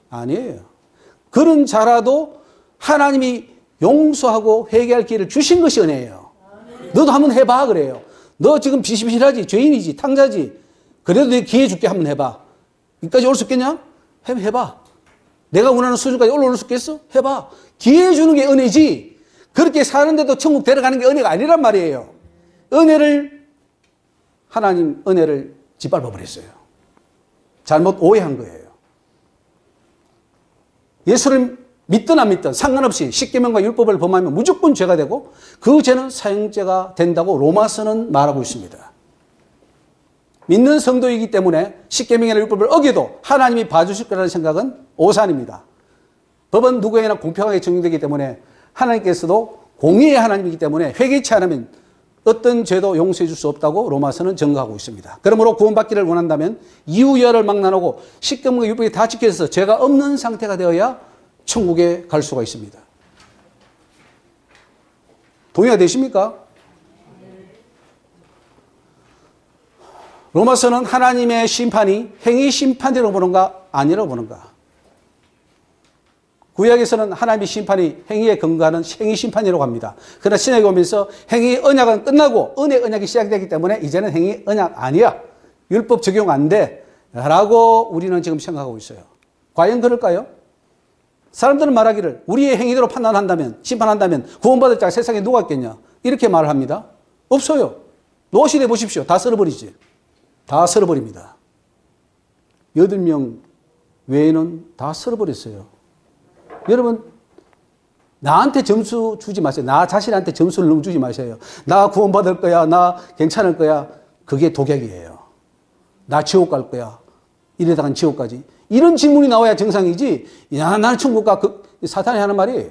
아니에요. 그런 자라도 하나님이 용서하고 회개할 기회를 주신 것이 은혜예요. 너도 한번 해봐 그래요. 너 지금 비실비실하지, 죄인이지, 탕자지. 그래도 내 기회 줄게, 한번 해봐. 여기까지 올 수 있겠냐? 해봐. 내가 원하는 수준까지 올라올 수 있겠어? 해봐. 기회 주는 게 은혜지, 그렇게 사는데도 천국 데려가는 게 은혜가 아니란 말이에요. 하나님 은혜를 짓밟아 버렸어요. 잘못 오해한 거예요. 예수를 믿든 안 믿든 상관없이 십계명과 율법을 범하면 무조건 죄가 되고 그 죄는 사형죄가 된다고 로마서는 말하고 있습니다. 믿는 성도이기 때문에 십계명이나 율법을 어겨도 하나님이 봐주실 거라는 생각은 오산입니다. 법은 누구에게나 공평하게 적용되기 때문에 하나님께서도 공의의 하나님이기 때문에 회개치 않으면 어떤 죄도 용서해 줄 수 없다고 로마서는 증거하고 있습니다. 그러므로 구원받기를 원한다면 이유여를 막론하고 십계명과 율법이 다 지켜져서 죄가 없는 상태가 되어야 천국에 갈 수가 있습니다. 동의가 되십니까? 로마서는 하나님의 심판이 행위 심판대로 보는가 아니라고 보는가? 구약에서는 하나님의 심판이 행위에 근거하는 행위 심판이라고 합니다. 그러나 신약에 오면서 행위 언약은 끝나고 은혜 언약이 시작되기 때문에 이제는 행위 언약 아니야, 율법 적용 안 돼 라고 우리는 지금 생각하고 있어요. 과연 그럴까요? 사람들은 말하기를 우리의 행위대로 판단한다면, 심판한다면 구원받을 자가 세상에 누가 있겠냐 이렇게 말을 합니다. 없어요. 노시대 보십시오. 다 썰어버리지. 다 썰어버립니다. 8명 외에는 다 썰어버렸어요. 여러분, 나한테 점수 주지 마세요. 나 자신한테 점수를 너무 주지 마세요. 나 구원받을 거야, 나 괜찮을 거야. 그게 독약이에요. 나 지옥 갈 거야, 이러다간 지옥까지. 이런 질문이 나와야 정상이지. 야, 나는 천국 가. 사탄이 하는 말이,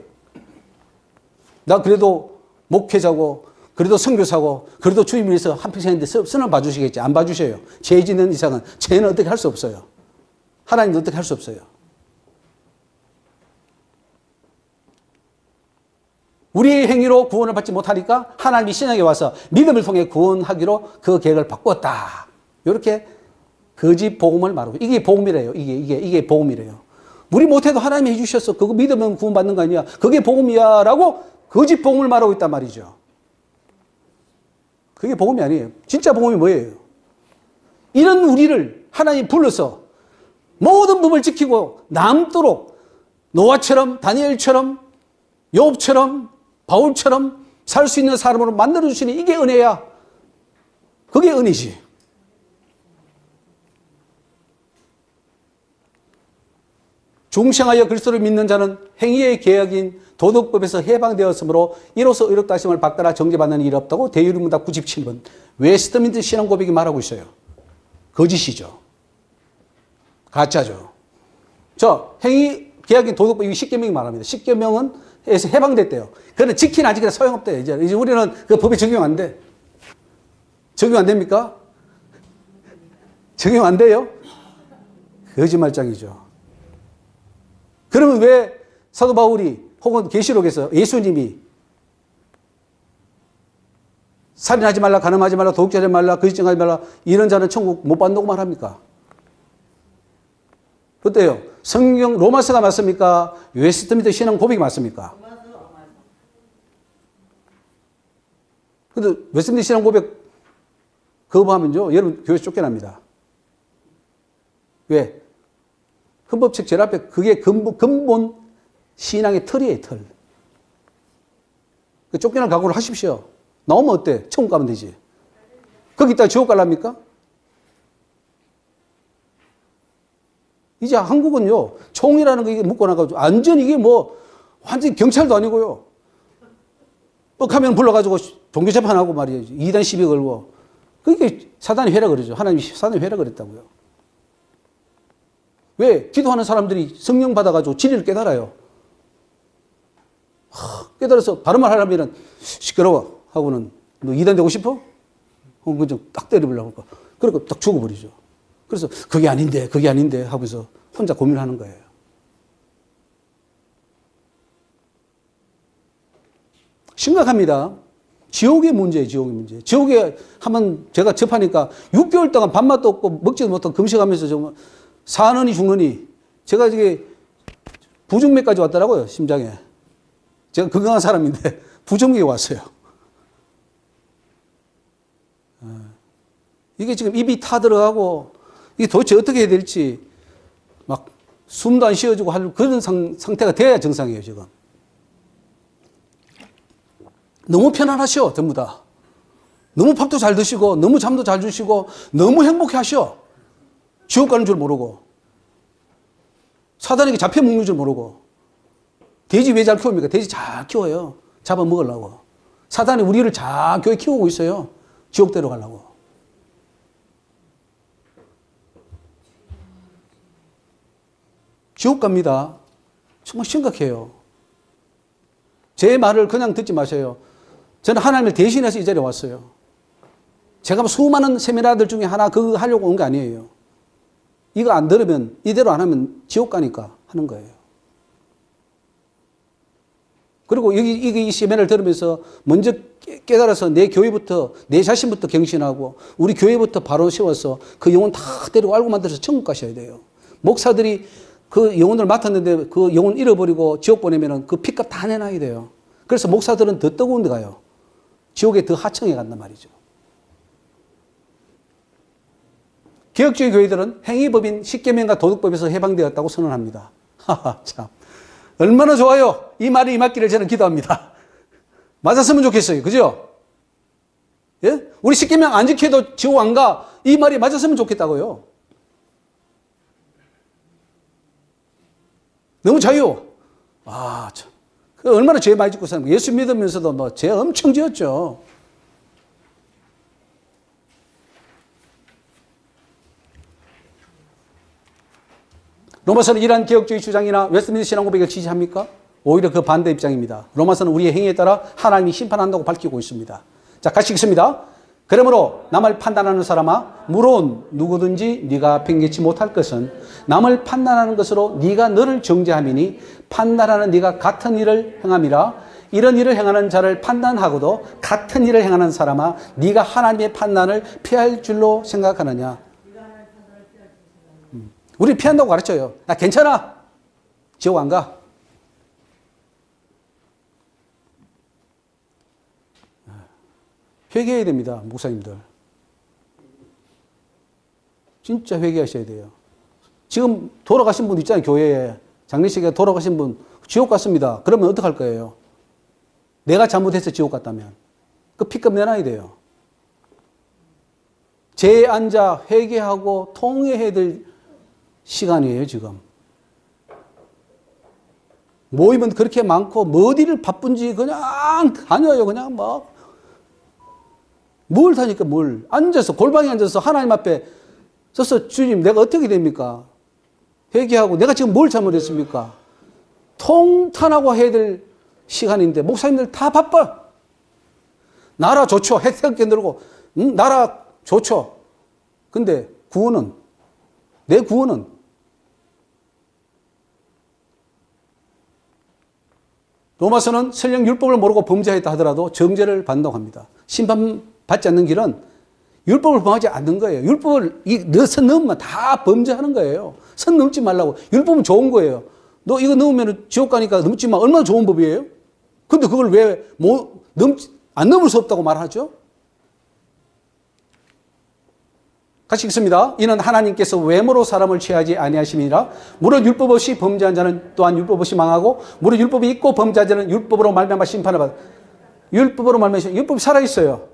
나 그래도 목회자고 그래도 선교사고 그래도 주님을 위해서 한평생 했는데 선을 봐주시겠지. 안 봐주셔요. 죄 짓는 이상은 죄는 어떻게 할 수 없어요. 하나님도 어떻게 할 수 없어요. 우리의 행위로 구원을 받지 못하니까 하나님이 신약에 와서 믿음을 통해 구원하기로 그 계획을 바꿨다. 이렇게 거짓 복음을 말하고, 이게 복음이래요. 이게 복음이래요. 우리 못해도 하나님이 해주셨어. 그거 믿으면 구원받는 거 아니야. 그게 복음이야 라고 거짓 복음을 말하고 있단 말이죠. 그게 복음이 아니에요. 진짜 복음이 뭐예요? 이런 우리를 하나님 불러서 모든 법을 지키고 남도록 노아처럼, 다니엘처럼, 욥처럼, 바울처럼 살 수 있는 사람으로 만들어주시니 이게 은혜야. 그게 은혜지. 중생하여 그리스도를 믿는 자는 행위의 계약인 도덕법에서 해방되었으므로 이로써 의롭다 하심을 받거나 정죄받는 일이 없다고 대유리문답 97번 웨스트민스터 신앙 고백이 말하고 있어요. 거짓이죠. 가짜죠. 행위 계약인 도덕법, 이 십계명이 말합니다. 십계명은 에서 해방됐대요. 그런데 지키나 안 지키나 소용없대요. 이제 우리는 그 법에 적용 안 돼. 적용 안 됩니까? 적용 안 돼요? 거짓말장이죠. 그러면 왜 사도 바울이 혹은 계시록에서 예수님이 살인하지 말라, 간음하지 말라, 도둑질하지 말라, 거짓증하지 말라, 이런 자는 천국 못 받는다고 말합니까? 어때요? 성경 로마서가 맞습니까? 웨스트민스터 신앙 고백이 맞습니까? 근데 웨스트민스터 신앙 고백 거부하면요, 여러분 교회에서 쫓겨납니다. 왜? 헌법책 제일 앞에 그게 근본 신앙의 틀이에요, 틀. 쫓겨날 각오를 하십시오. 나오면 어때? 천국 가면 되지. 거기 있다가 지옥 갈랍니까? 이제 한국은요, 총이라는 거 이게 묶어놔가지고, 완전 이게 뭐, 완전히 경찰도 아니고요. 뻑하면 불러가지고 종교재판하고 말이에요. 2단 시비 걸고. 그게 사단이 회라 그러죠. 하나님이 사단이 회라 그랬다고요. 왜? 기도하는 사람들이 성령 받아가지고 진리를 깨달아요. 깨달아서 바른 말 하려면 시끄러워 하고는 너 2단 되고 싶어? 그건 좀 딱 때려보려고 할까. 그러니까 딱 죽어버리죠. 그래서 그게 아닌데 하면서 혼자 고민하는 거예요. 심각합니다. 지옥의 문제예요, 지옥의 문제. 지옥에 한번 제가 접하니까 6개월 동안 밥맛도 없고 먹지도 못하고 금식하면서 정말 사느니 죽느니 제가 이게 부정맥까지 왔더라고요, 심장에. 제가 건강한 사람인데 부정맥이 왔어요. 이게 지금 입이 타 들어가고 이게 도대체 어떻게 해야 될지 막 숨도 안 쉬어지고 할 그런 상태가 돼야 정상이에요, 지금. 너무 편안하셔, 전부 다. 너무 밥도 잘 드시고, 너무 잠도 잘 주시고, 너무 행복해 하셔. 지옥 가는 줄 모르고. 사단에게 잡혀 먹는 줄 모르고. 돼지 왜 잘 키웁니까? 돼지 잘 키워요. 잡아먹으려고. 사단이 우리를 잘 교회 키우고 있어요. 지옥대로 가려고. 지옥 갑니다. 정말 심각해요. 제 말을 그냥 듣지 마세요. 저는 하나님을 대신해서 이 자리에 왔어요. 제가 뭐 수많은 세미나들 중에 하나 그거 하려고 온 게 아니에요. 이거 안 들으면, 이대로 안 하면 지옥 가니까 하는 거예요. 그리고 이 세미나를 들으면서 먼저 깨달아서 내 교회부터, 내 자신부터 경신하고 우리 교회부터 바로 세워서 그 영혼 다 데리고 알고 만들어서 천국 가셔야 돼요. 목사들이 그 영혼을 맡았는데 그 영혼 잃어버리고 지옥 보내면은 그 핏값 다 내놔야 돼요. 그래서 목사들은 더 뜨거운 데 가요. 지옥에 더 하청에 간단 말이죠. 개혁주의 교회들은 행위법인 십계명과 도덕법에서 해방되었다고 선언합니다. 하하, 참. 얼마나 좋아요. 이 말이 임하기를 저는 기도합니다. 맞았으면 좋겠어요. 그죠? 예? 우리 십계명 안 지켜도 지옥 안 가. 이 말이 맞았으면 좋겠다고요. 너무 자유. 아, 참. 얼마나 죄 많이 짓고 사는 거예요. 예수 믿으면서도 뭐 죄 엄청 지었죠. 로마서는 이러한 개혁주의 주장이나 웨스트민스터 신앙 고백을 지지합니까? 오히려 그 반대 입장입니다. 로마서는 우리의 행위에 따라 하나님이 심판한다고 밝히고 있습니다. 자, 같이 읽습니다. 그러므로 남을 판단하는 사람아, 물론 누구든지 네가 팽개치 못할 것은 남을 판단하는 것으로 네가 너를 정죄함이니 판단하는 네가 같은 일을 행함이라. 이런 일을 행하는 자를 판단하고도 같은 일을 행하는 사람아, 네가 하나님의 판단을 피할 줄로 생각하느냐. 우리 피한다고 가르쳐요. 나 괜찮아. 지옥 안 가. 회개해야 됩니다, 목사님들. 진짜 회개하셔야 돼요. 지금 돌아가신 분 있잖아요, 교회에. 장례식에 돌아가신 분, 지옥 갔습니다. 그러면 어떡할 거예요? 내가 잘못해서 지옥 갔다면. 그 피값 내놔야 돼요. 제에 앉아 회개하고 통회해야 될 시간이에요, 지금. 모임은 그렇게 많고, 뭐 어디를 바쁜지 그냥 다녀요, 그냥 막. 뭘 타니까 뭘. 앉아서, 골방에 앉아서 하나님 앞에 서서 주님, 내가 어떻게 됩니까? 회개하고, 내가 지금 뭘 잘못했습니까? 통탄하고 해야 될 시간인데, 목사님들 다 바빠. 나라 좋죠. 혜택 깨들고, 나라 좋죠. 근데 구원은, 내 구원은, 로마서는 설령 율법을 모르고 범죄했다 하더라도 정죄를 받는다고 합니다. 심판받지 않는 길은 율법을 범하지 않는 거예요. 율법을 선 넘으면 다 범죄하는 거예요. 선 넘지 말라고. 율법은 좋은 거예요. 너 이거 넘으면 지옥 가니까 넘지 마. 얼마나 좋은 법이에요? 근데 그걸 왜 안 넘을 수 없다고 말하죠? 같이 읽습니다. 이는 하나님께서 외모로 사람을 취하지 아니하심이라. 무릇 율법 없이 범죄한 자는 또한 율법 없이 망하고, 무릇 율법이 있고 범죄한 자는 율법으로 말미암아 심판을 받아. 율법으로 말미암아 율법이 살아있어요.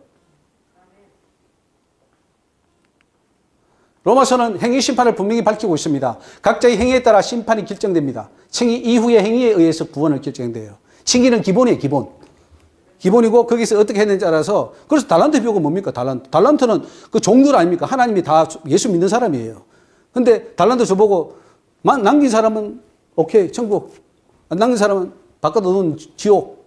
로마서는 행위 심판을 분명히 밝히고 있습니다. 각자의 행위에 따라 심판이 결정됩니다. 칭의 이후의 행위에 의해서 구원을 결정돼요. 칭의는 기본이에요, 기본. 기본이고 거기서 어떻게 했는지 알아서. 그래서 달란트 비유가 뭡니까? 달란트는 그 종들 아닙니까? 하나님이 다 예수 믿는 사람이에요. 근데 달란트 줘보고 남긴 사람은 오케이 천국, 안 남긴 사람은 바꿔 놓은 지옥.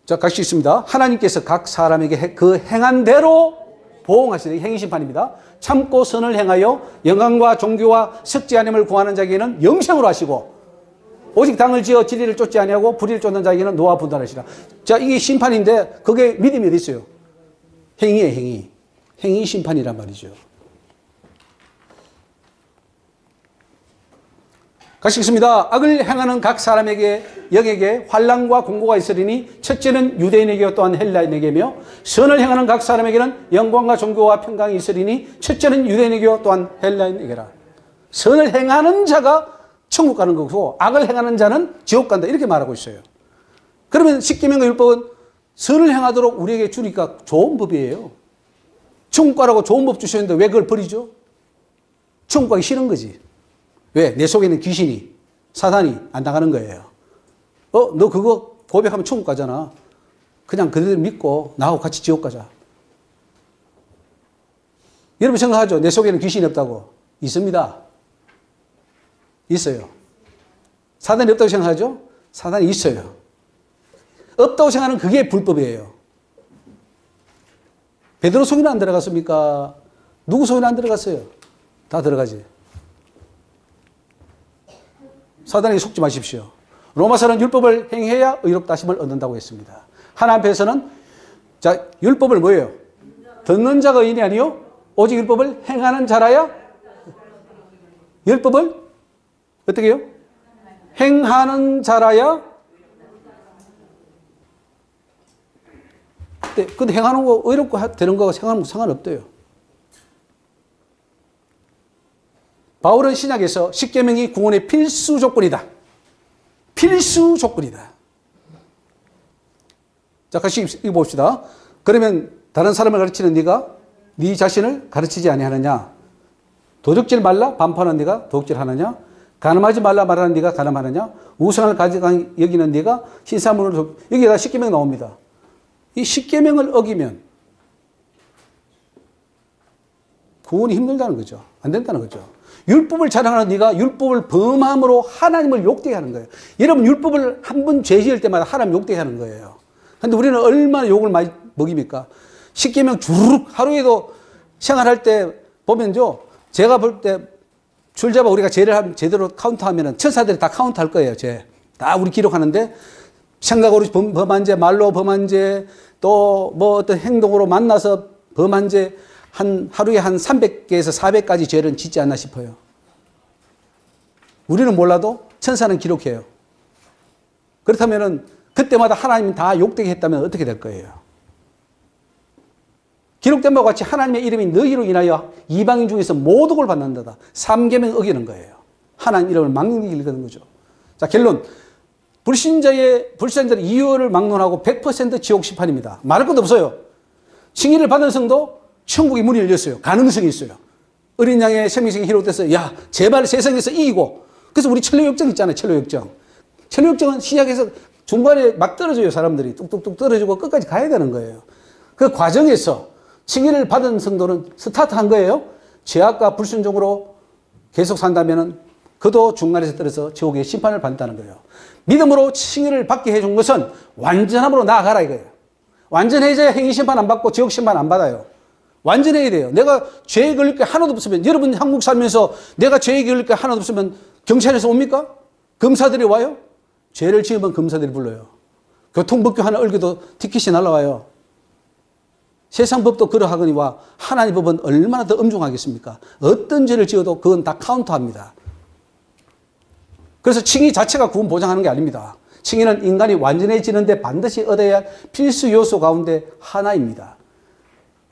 자, 같이 있습니다. 하나님께서 각 사람에게 그 행한 대로 보응하시는 행위심판입니다. 참고 선을 행하여 영광과 종교와 석지 하나님을 구하는 자에게는 영생으로 하시고, 오직 당을 지어 진리를 쫓지 아니하고 불의를 쫓는 자에게는 노와 분단하시라. 자, 이게 심판인데 그게 믿음이 어디 있어요? 행위예요, 행위. 행위 심판이란 말이죠. 같이 읽습니다. 악을 행하는 각 사람에게 영에게 환난과 공고가 있으리니 첫째는 유대인에게 또한 헬라인에게며 선을 행하는 각 사람에게는 영광과 존귀와 평강이 있으리니 첫째는 유대인에게 또한 헬라인에게라. 선을 행하는 자가 천국 가는 거고 악을 행하는 자는 지옥 간다 이렇게 말하고 있어요. 그러면 십계명과 율법은 선을 행하도록 우리에게 주니까 좋은 법이에요. 천국 가라고 좋은 법 주셨는데 왜 그걸 버리죠? 천국 가기 싫은 거지. 왜? 내 속에 있는 귀신이, 사단이 안 나가는 거예요. 너 그거 고백하면 천국 가잖아. 그냥 그대로 믿고 나하고 같이 지옥 가자. 여러분 생각하죠? 내 속에는 귀신이 없다고. 있습니다. 있어요. 사단이 없다고 생각하죠? 사단이 있어요. 없다고 생각하는 그게 불법이에요. 베드로 속에는 안 들어갔습니까? 누구 속에는 안 들어갔어요? 다 들어가지. 사단에게 속지 마십시오. 로마서는 율법을 행해야 의롭다 하심을 얻는다고 했습니다. 하나님 앞에서는 자, 율법을 뭐예요? 듣는 자가 의인이 아니요 오직 율법을 행하는 자라야 율법을 어떻게 해요? 행하는 자라야 근데 행하는 거 의롭고 되는 거가 상관없대요. 바울은 신약에서 십계명이 구원의 필수 조건이다. 필수 조건이다. 자, 같이 읽어봅시다. 그러면 다른 사람을 가르치는 네가 네 자신을 가르치지 아니하느냐? 도적질 말라 반포하는 네가 도적질하느냐? 간음하지 말라 말하는 네가 간음하느냐? 우상을 가지고 여기는 네가 신사물을 여기가 십계명 나옵니다. 이 십계명을 어기면 구원이 힘들다는 거죠. 안 된다는 거죠. 율법을 자랑하는 네가 율법을 범함으로 하나님을 욕되게 하는 거예요. 여러분 율법을 한 번 죄 지을 때마다 하나님 욕되게 하는 거예요. 그런데 우리는 얼마나 욕을 많이 먹입니까? 십계명 주르륵 하루에도 생활할 때 보면요. 제가 볼 때 줄잡아 우리가 죄를 제대로 카운트하면 천사들이 다 카운트할 거예요. 죄. 다 우리 기록하는데 생각으로 범한 죄, 말로 범한 죄, 또 뭐 어떤 행동으로 만나서 범한 죄 하루에 한 300개에서 400가지 죄를 짓지 않나 싶어요. 우리는 몰라도 천사는 기록해요. 그렇다면 그때마다 하나님이 다 욕되게 했다면 어떻게 될 거예요? 기록된 바와 같이 하나님의 이름이 너희로 인하여 이방인 중에서 모독을 받는다다. 3계명 어기는 거예요. 하나님 이름을 막는 게 일거는 거죠. 자, 결론. 불신자들의 이유를 막론하고 100% 지옥 심판입니다. 말할 것도 없어요. 칭의를 받은 성도 천국의 문이 열렸어요. 가능성이 있어요. 어린 양의 생명력이 희록돼서 야 제발 세상에서 이기고 그래서 우리 천로역정 있잖아요. 천로역정. 천로역정은 시작해서 중간에 막 떨어져요. 사람들이 뚝뚝뚝 떨어지고 끝까지 가야 되는 거예요. 그 과정에서 칭의를 받은 성도는 스타트한 거예요. 죄악과 불순종으로 계속 산다면 그도 중간에서 떨어져 지옥의 심판을 받는다는 거예요. 믿음으로 칭의를 받게 해준 것은 완전함으로 나아가라 이거예요. 완전해져야 행위 심판 안 받고 지옥 심판 안 받아요. 완전해야 돼요. 내가 죄에 걸릴 게 하나도 없으면 여러분 한국 살면서 내가 죄에 걸릴 게 하나도 없으면 경찰에서 옵니까? 검사들이 와요? 죄를 지으면 검사들이 불러요. 교통법규 하나 얼겨도 티켓이 날라와요. 세상 법도 그러하거니와 하나님 법은 얼마나 더 엄중하겠습니까? 어떤 죄를 지어도 그건 다 카운트합니다. 그래서 칭의 자체가 구원 보장하는 게 아닙니다. 칭의는 인간이 완전해지는데 반드시 얻어야 할 필수 요소 가운데 하나입니다.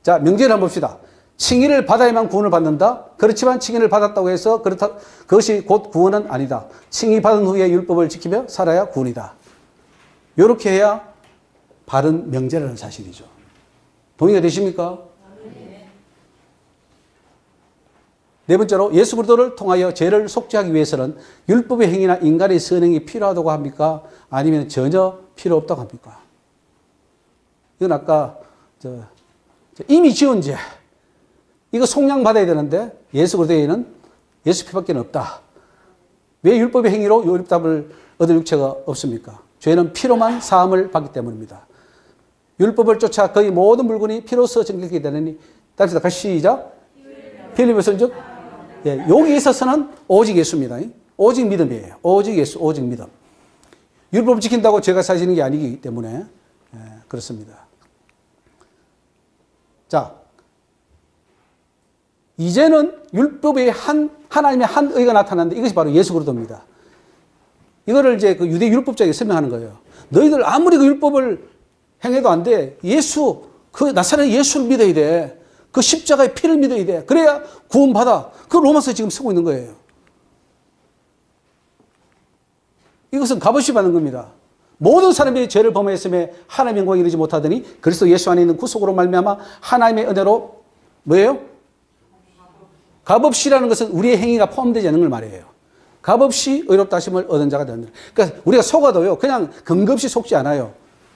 자, 명제를 한번 봅시다. 칭의를 받아야만 구원을 받는다. 그렇지만 칭의를 받았다고 해서 그것이 곧 구원은 아니다. 칭의 받은 후에 율법을 지키며 살아야 구원이다. 이렇게 해야 바른 명제라는 사실이죠. 동의가 되십니까? 네 번째로 예수 그리스도를 통하여 죄를 속죄하기 위해서는 율법의 행위나 인간의 선행이 필요하다고 합니까? 아니면 전혀 필요 없다고 합니까? 이건 아까 이미 지은 죄 이거 속량 받아야 되는데 예수 그리스도에는 예수 피밖에 없다. 왜 율법의 행위로 율법답을 얻을 육체가 없습니까? 죄는 피로만 사함을 받기 때문입니다. 율법을 쫓아 거의 모든 물건이 피로서 정결되게 되느니 다시 시작. 필리버서 즉 여기 있어서는 오직 예수입니다. 오직 믿음이에요. 오직 예수, 오직 믿음. 율법 지킨다고 죄가 사시는 게 아니기 때문에 그렇습니다. 자, 이제는 율법의 하나님의 한 의가 나타났는데 이것이 바로 예수 그리스도입니다. 이거를 이제 그 유대 율법자에게 설명하는 거예요. 너희들 아무리 그 율법을 행해도 안 돼. 예수, 그 나사렛 예수를 믿어야 돼. 그 십자가의 피를 믿어야 돼. 그래야 구원받아. 그 로마서에 지금 쓰고 있는 거예요. 이것은 값없이 받는 겁니다. 모든 사람이 죄를 범하였음에 하나님의 영광에 이르지 못하더니 그리스도 예수 안에 있는 구속으로 말미암아 하나님의 은혜로 뭐예요? 값없이라는 것은 우리의 행위가 포함되지 않는 걸 말해요. 값없이 의롭다 하심을 얻은 자가 되는. 그러니까 우리가 속아도요, 그냥 근거 없이 속지 않아요.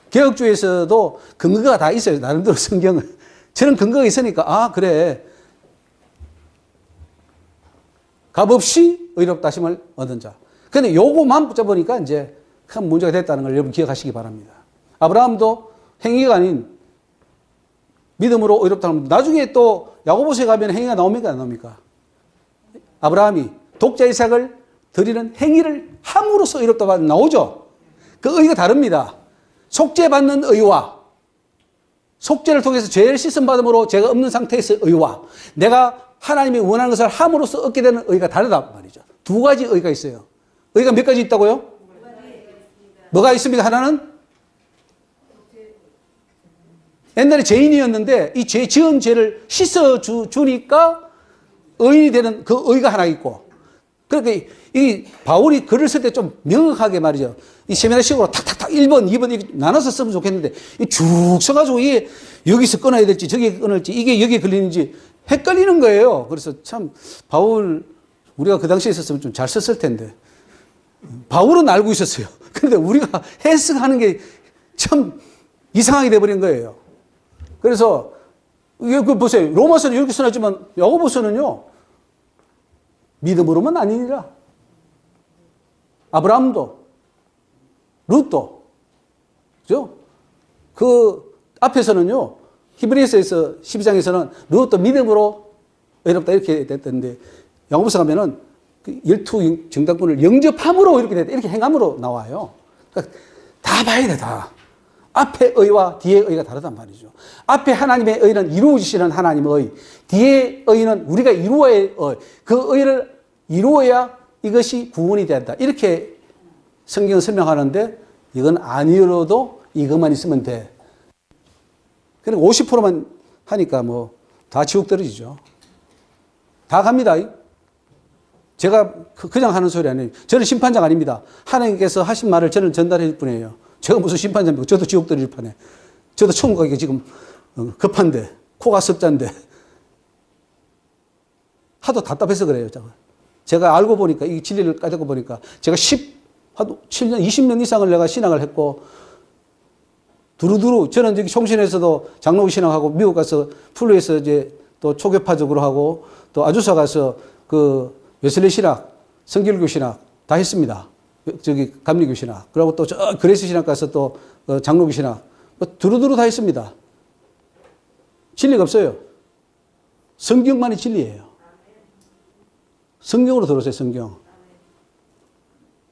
개혁주의에서도 근거가 다 있어요. 나름대로 성경은. 저는 근거가 있으니까, 아, 그래. 값없이 의롭다 하심을 얻은 자. 근데 요거만 붙잡으니까 이제 큰 문제가 됐다는 걸 여러분 기억하시기 바랍니다. 아브라함도 행위가 아닌 믿음으로 의롭다 하면 나중에 또 야고보서에 가면 행위가 나옵니까? 안 나옵니까? 아브라함이 독자 이삭을 드리는 행위를 함으로써 의롭다 받는 나오죠? 그 의가 다릅니다. 속죄받는 의와 속죄를 통해서 죄를 씻음받음으로 죄가 없는 상태에서 의와 내가 하나님이 원하는 것을 함으로써 얻게 되는 의가 다르단 말이죠. 두 가지 의가 있어요. 의가 몇 가지 있다고요? 뭐가 있습니까? 하나는 옛날에 죄인이었는데 이 죄 지은 죄를 씻어주니까 의인이 되는 그 의가 하나 있고, 그러니까 이 바울이 글을 쓸 때 좀 명확하게 말이죠. 이 세미나식으로 탁탁탁 1번, 2번 이렇게 나눠서 쓰면 좋겠는데 쭉 써가지고 이게 여기서 끊어야 될지 저기 끊을지 이게 여기에 걸리는지 헷갈리는 거예요. 그래서 참 바울 우리가 그 당시에 있었으면 좀 잘 썼을 텐데 바울은 알고 있었어요. 그런데 우리가 해석하는 게 참 이상하게 돼버린 거예요. 그래서 그 보세요. 로마서는 이렇게 써놨지만 야고보서는요 믿음으로만 아니니라. 아브라함도 룻도 그죠? 그 앞에서는요 히브리서에서 12장에서는 룻도 믿음으로 의롭다 이렇게 됐던데 야고보서 가면은 그 12 정당권을 영접함으로 이렇게 됐다 이렇게 행함으로 나와요. 그러니까 다 봐야 돼 다. 앞에 의와 뒤에 의가 다르단 말이죠. 앞에 하나님의 의는 이루어지시는 하나님의 의, 뒤에 의는 우리가 이루어야 의, 그 의를 이루어야 이것이 구원이 된다. 이렇게 성경은 설명하는데 이건 아니어도 이것만 있으면 돼. 그러니까 50%만 하니까 뭐 다 지옥 떨어지죠. 다 갑니다. 제가 그냥 하는 소리 아니에요. 저는 심판장 아닙니다. 하나님께서 하신 말을 저는 전달해 줄 뿐이에요. 제가 무슨 심판자입니까? 저도 지옥 떨어질 판에. 저도 천국 가기 지금 급한데 코가 석자인데 하도 답답해서 그래요. 제가 알고 보니까 이 진리를 까먹고 보니까 제가 7년, 20년 이상을 내가 신앙을 했고 두루두루 저는 여기 총신에서도 장로교 신앙하고 미국 가서 풀로에서 이제 또 초교파적으로 하고 또 아주사 가서 그 웨슬리 신학, 성결교 신학 다 했습니다. 저기 감리교 신학. 그리고 또 저 그레스 신학 가서 또 장로교 신학. 뭐 두루두루 다 했습니다. 진리가 없어요. 성경만이 진리예요. 성경으로 들어오세요, 성경.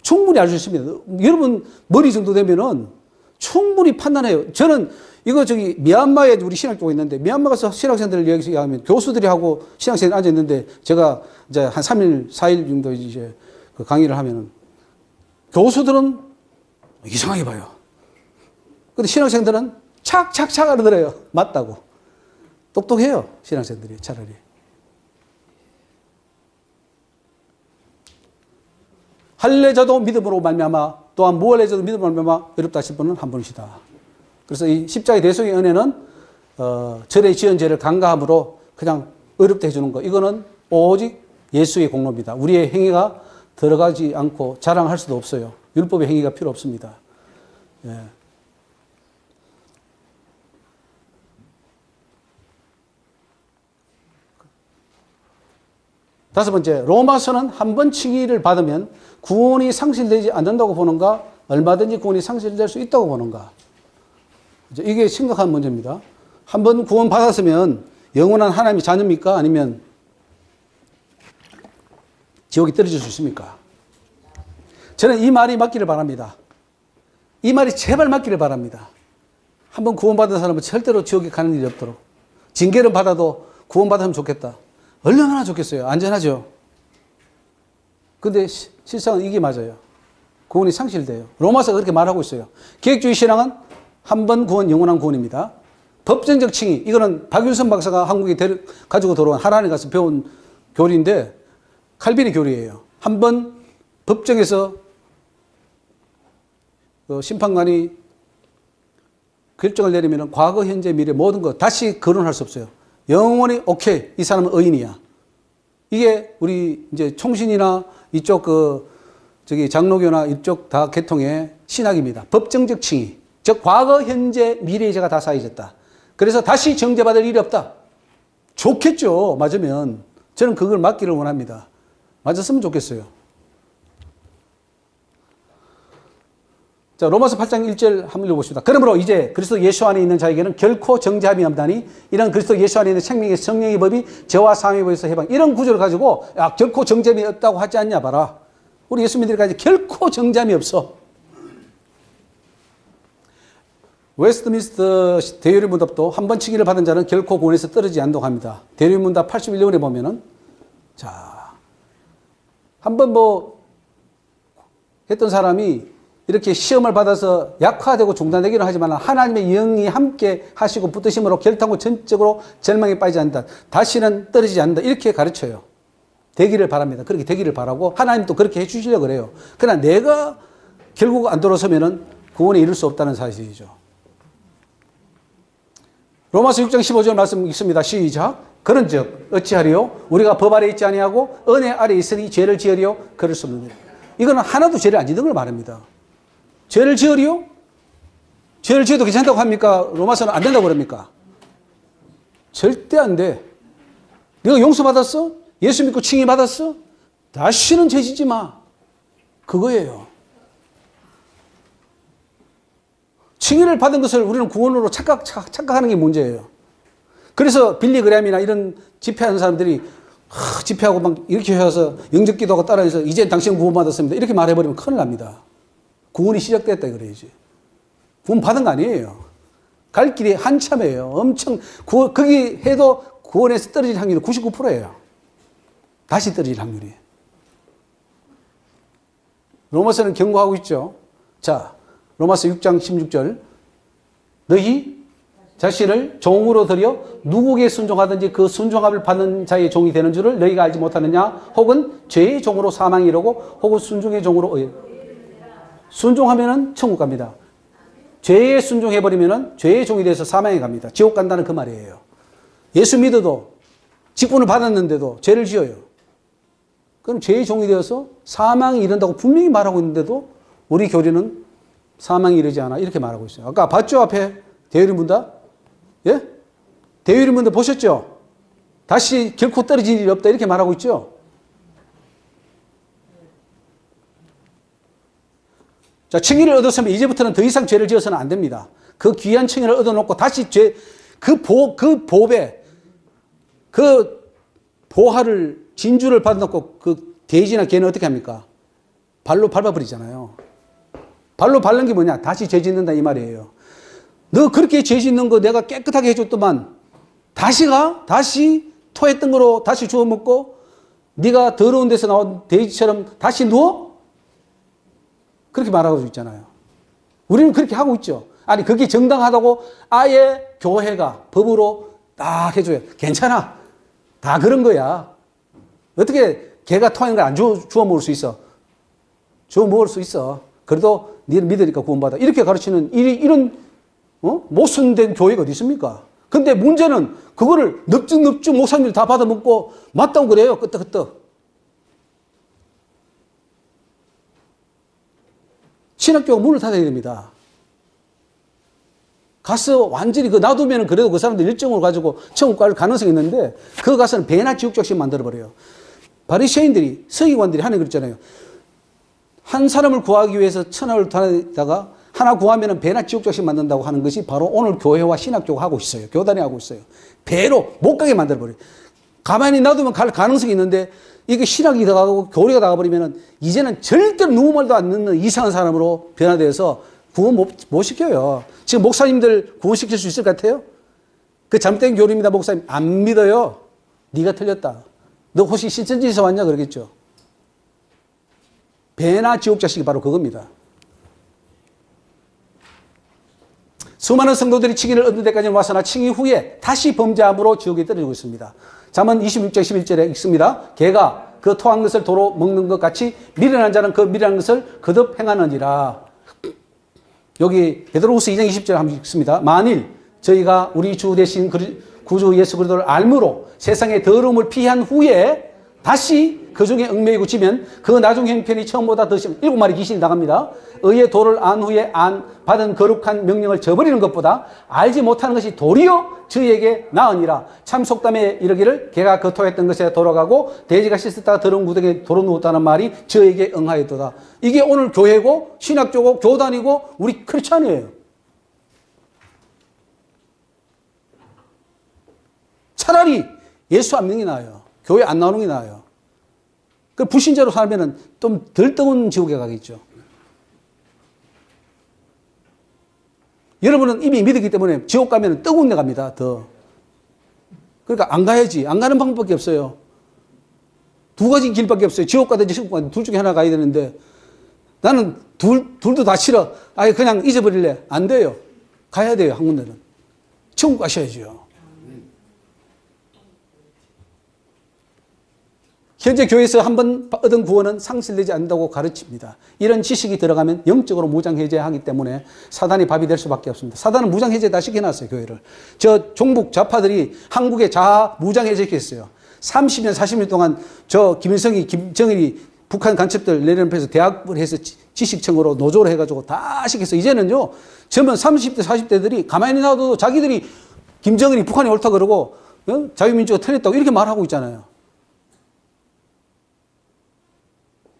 충분히 알 수 있습니다. 여러분 머리 정도 되면은 충분히 판단해요. 저는 이거 저기 미얀마에 우리 신학교가 있는데 미얀마 가서 신학생들을 얘기하면 교수들이 하고 신학생들이 앉아 있는데 제가 이제 한 3일, 4일 정도 이제 그 강의를 하면은 교수들은 이상하게 봐요. 근데 신학생들은 착착착 알아들어요. 맞다고. 똑똑해요. 신학생들이 차라리. 할례자도 믿음으로 말미암아 또한 무할례자도 믿음으로 말미암아 의롭다 하실 분은 한 분이시다. 그래서 이 십자가의 대속의 은혜는 절에 지은 죄를 간과함으로 그냥 의롭다 해주는 거. 이거는 오직 예수의 공로입니다. 우리의 행위가 들어가지 않고 자랑할 수도 없어요. 율법의 행위가 필요 없습니다. 예. 다섯 번째, 로마서는 한 번 칭의를 받으면 구원이 상실되지 않는다고 보는가? 얼마든지 구원이 상실될 수 있다고 보는가? 이게 심각한 문제입니다. 한 번 구원 받았으면 영원한 하나님의 자녀입니까? 아니면 지옥에 떨어질 수 있습니까? 저는 이 말이 맞기를 바랍니다. 이 말이 제발 맞기를 바랍니다. 한번 구원받은 사람은 절대로 지옥에 가는 일이 없도록. 징계를 받아도 구원받으면 좋겠다. 얼마나 좋겠어요. 안전하죠. 근데 실상은 이게 맞아요. 구원이 상실돼요. 로마서가 그렇게 말하고 있어요. 계획주의 신앙은 한 번 구원, 영원한 구원입니다. 법정적 칭의, 이거는 박윤선 박사가 한국에 가지고 들어온 하란에 가서 배운 교리인데 칼빈의 교리예요. 한 번 법정에서 심판관이 결정을 내리면 과거, 현재, 미래 모든 것 다시 거론할 수 없어요. 영원히 오케이, 이 사람은 의인이야. 이게 우리 이제 총신이나 이쪽 장로교나 이쪽 다 계통의 신학입니다. 법정적 칭의. 즉 과거, 현재, 미래의 죄가 다 사해졌다. 그래서 다시 정죄받을 일이 없다. 좋겠죠. 맞으면. 저는 그걸 맞기를 원합니다. 맞았으면 좋겠어요. 자, 로마서 8장 1절 한번 읽어보십시다. 그러므로 이제 그리스도 예수 안에 있는 자에게는 결코 정죄함이 없다니 이런 그리스도 예수 안에 있는 생명의 성령의 법이 죄와 사함의 법에서 해방. 이런 구조를 가지고 야, 결코 정죄함이 없다고 하지 않냐 봐라. 우리 예수 믿으니까 결코 정죄함이 없어. 웨스트민스터 대유리문답도 한 번 칭의를 받은 자는 결코 구원에서 떨어지지 않는다고 합니다. 대유리문답 81년에 보면은 자, 한 번 했던 사람이 이렇게 시험을 받아서 약화되고 중단되기는 하지만 하나님의 영이 함께 하시고 붙드심으로 결단코 전적으로 절망에 빠지지 않는다. 다시는 떨어지지 않는다. 이렇게 가르쳐요. 되기를 바랍니다. 그렇게 되기를 바라고 하나님도 그렇게 해주시려고 그래요. 그러나 내가 결국 안 돌아서면은 구원에 이룰 수 없다는 사실이죠. 로마서 6장 15절 말씀 있습니다. 시작. 그런즉 어찌하리요? 우리가 법 아래 있지 아니하고 은혜 아래 있으니 죄를 지으리요? 그럴 수 없느니라. 이거는 하나도 죄를 안 짓는 걸 말합니다. 죄를 지으리요? 죄를 지어도 괜찮다고 합니까? 로마서는 안 된다고 그럽니까? 절대 안 돼. 네가 용서받았어? 예수 믿고 칭의 받았어? 다시는 죄 짓지 마. 그거예요. 칭의를 받은 것을 우리는 구원으로 착각하는 게 문제예요. 그래서 빌리 그램이나 이런 집회하는 사람들이 집회하고 막 이렇게 해서 영접 기도하고 따라해서 이제 당신은 구원받았습니다. 이렇게 말해버리면 큰일 납니다. 구원이 시작됐다 그래야지. 구원 받은 거 아니에요. 갈 길이 한참이에요. 엄청 거기 해도 구원에서 떨어질 확률이 99%예요. 다시 떨어질 확률이. 로마서는 경고하고 있죠. 자, 로마서 6장 16절. 너희 자신을 종으로 들여 누구에게 순종하든지 그 순종함을 받는 자의 종이 되는 줄을 너희가 알지 못하느냐? 혹은 죄의 종으로 사망이 이르고 혹은 순종의 종으로 순종하면은 천국 갑니다. 죄에 순종해버리면은 죄의 종이 돼서 사망에 갑니다. 지옥 간다는 그 말이에요. 예수 믿어도 직분을 받았는데도 죄를 지어요. 그럼 죄의 종이 되어서 사망이 이른다고 분명히 말하고 있는데도 우리 교리는 사망이 이르지 않아 이렇게 말하고 있어요. 아까 봤죠? 앞에 대유리문답? 예? 대유리문답 보셨죠? 다시 결코 떨어질 일이 없다 이렇게 말하고 있죠? 자, 칭의를 얻었으면 이제부터는 더 이상 죄를 지어서는 안 됩니다. 그 귀한 칭의를 얻어놓고 다시 그 보배, 그 보화를, 진주를 받아놓고 그 돼지나 개는 어떻게 합니까? 발로 밟아버리잖아요. 발로 밟는 게 뭐냐? 다시 죄 짓는다 이 말이에요. 너 그렇게 죄 짓는 거 내가 깨끗하게 해줬더만 다시 가? 다시 토했던 거로 다시 주워 먹고 네가 더러운 데서 나온 돼지처럼 다시 누워? 그렇게 말하고 있잖아요. 우리는 그렇게 하고 있죠. 아니 그게 정당하다고 아예 교회가 법으로 딱 해줘요. 괜찮아. 다 그런 거야. 어떻게 개가 토하는 걸 안 주워 먹을 수 있어? 주워 먹을 수 있어. 그래도 니를 믿으니까 구원받아. 이렇게 가르치는 이런 모순된 교회가 어디 있습니까? 근데 문제는 그거를 넙죽넙죽 목사님들 다 받아먹고 맞다고 그래요. 끄떡끄떡. 신학교가 문을 닫아야 됩니다. 가서 완전히 놔두면 그래도 그 사람들 일정으로 가지고 천국 갈 가능성이 있는데 그거 가서는 배나 지옥적심 만들어버려요. 바리새인들이 서기관들이 하는 거 있잖아요. 한 사람을 구하기 위해서 천하를 다니다가 하나 구하면 배나 지옥적심 만든다고 하는 것이 바로 오늘 교회와 신학교가 하고 있어요. 교단이 하고 있어요. 배로 못 가게 만들어버려요. 가만히 놔두면 갈 가능성이 있는데 이게 신학이 들어가고 교리가 나가버리면 이제는 절대로 누구 말도 안 듣는 이상한 사람으로 변화돼서 구원 못 시켜요. 지금 목사님들 구원시킬 수 있을 것 같아요? 그 잘못된 교리입니다, 목사님. 안 믿어요. 네가 틀렸다. 너 혹시 신천지에서 왔냐? 그러겠죠. 배나 지옥 자식이 바로 그겁니다. 수많은 성도들이 칭의를 얻는 데까지는 와서나 칭의 후에 다시 범죄함으로 지옥에 떨어지고 있습니다. 잠언 26장 11절에 읽습니다. 개가 그 토한 것을 도로 먹는 것 같이 미련한 자는 그 미련한 것을 거듭 행하느니라. 여기 베드로후서 2장 20절 한번 읽습니다. 만일 저희가 우리 주 대신 구주 예수 그리스도를 알므로 세상의 더러움을 피한 후에 다시 그 중에 얽매이고 지면 그 나중 형편이 처음보다 더 심. 7마리 귀신이 나갑니다. 의의 도를 안 후에 받은 거룩한 명령을 저버리는 것보다 알지 못하는 것이 도리어 저희에게 나으니라. 참 속담에 이르기를 개가 거토했던 것에 돌아가고 돼지가 씻었다가 더러운 구덩이에 도로 누웠다는 말이 저에게 응하였도다. 이게 오늘 교회고 신학교고 교단이고 우리 크리스찬이에요. 차라리 예수 안 믿는 게 나아요. 교회 안 나오는 게 나아요. 그 불신자로 살면은 좀 덜 뜨거운 지옥에 가겠죠. 여러분은 이미 믿었기 때문에 지옥 가면 뜨거운 데 갑니다. 더. 그러니까 안 가야지. 안 가는 방법밖에 없어요. 두 가지 길밖에 없어요. 지옥 가든지 천국 가든지 둘 중에 하나 가야 되는데 나는 둘도 다 싫어. 아예 그냥 잊어버릴래. 안 돼요. 가야 돼요. 한 군데는. 천국 가셔야죠. 현재 교회에서 한 번 얻은 구원은 상실되지 않는다고 가르칩니다. 이런 지식이 들어가면 영적으로 무장해제하기 때문에 사단이 밥이 될 수밖에 없습니다. 사단은 무장해제 다 시켜놨어요, 교회를. 저 종북 좌파들이 한국에 자아 무장해제했어요. 30년, 40년 동안 저 김일성이, 김정일이 북한 간첩들 내려놓고서 대학을 해서 지식청으로 노조를 해가지고 다 시켰어요. 이제는요, 젊은 30대, 40대들이 가만히 놔둬도 자기들이 김정일이 북한이 옳다 그러고 자유민주가 틀렸다고 이렇게 말하고 있잖아요.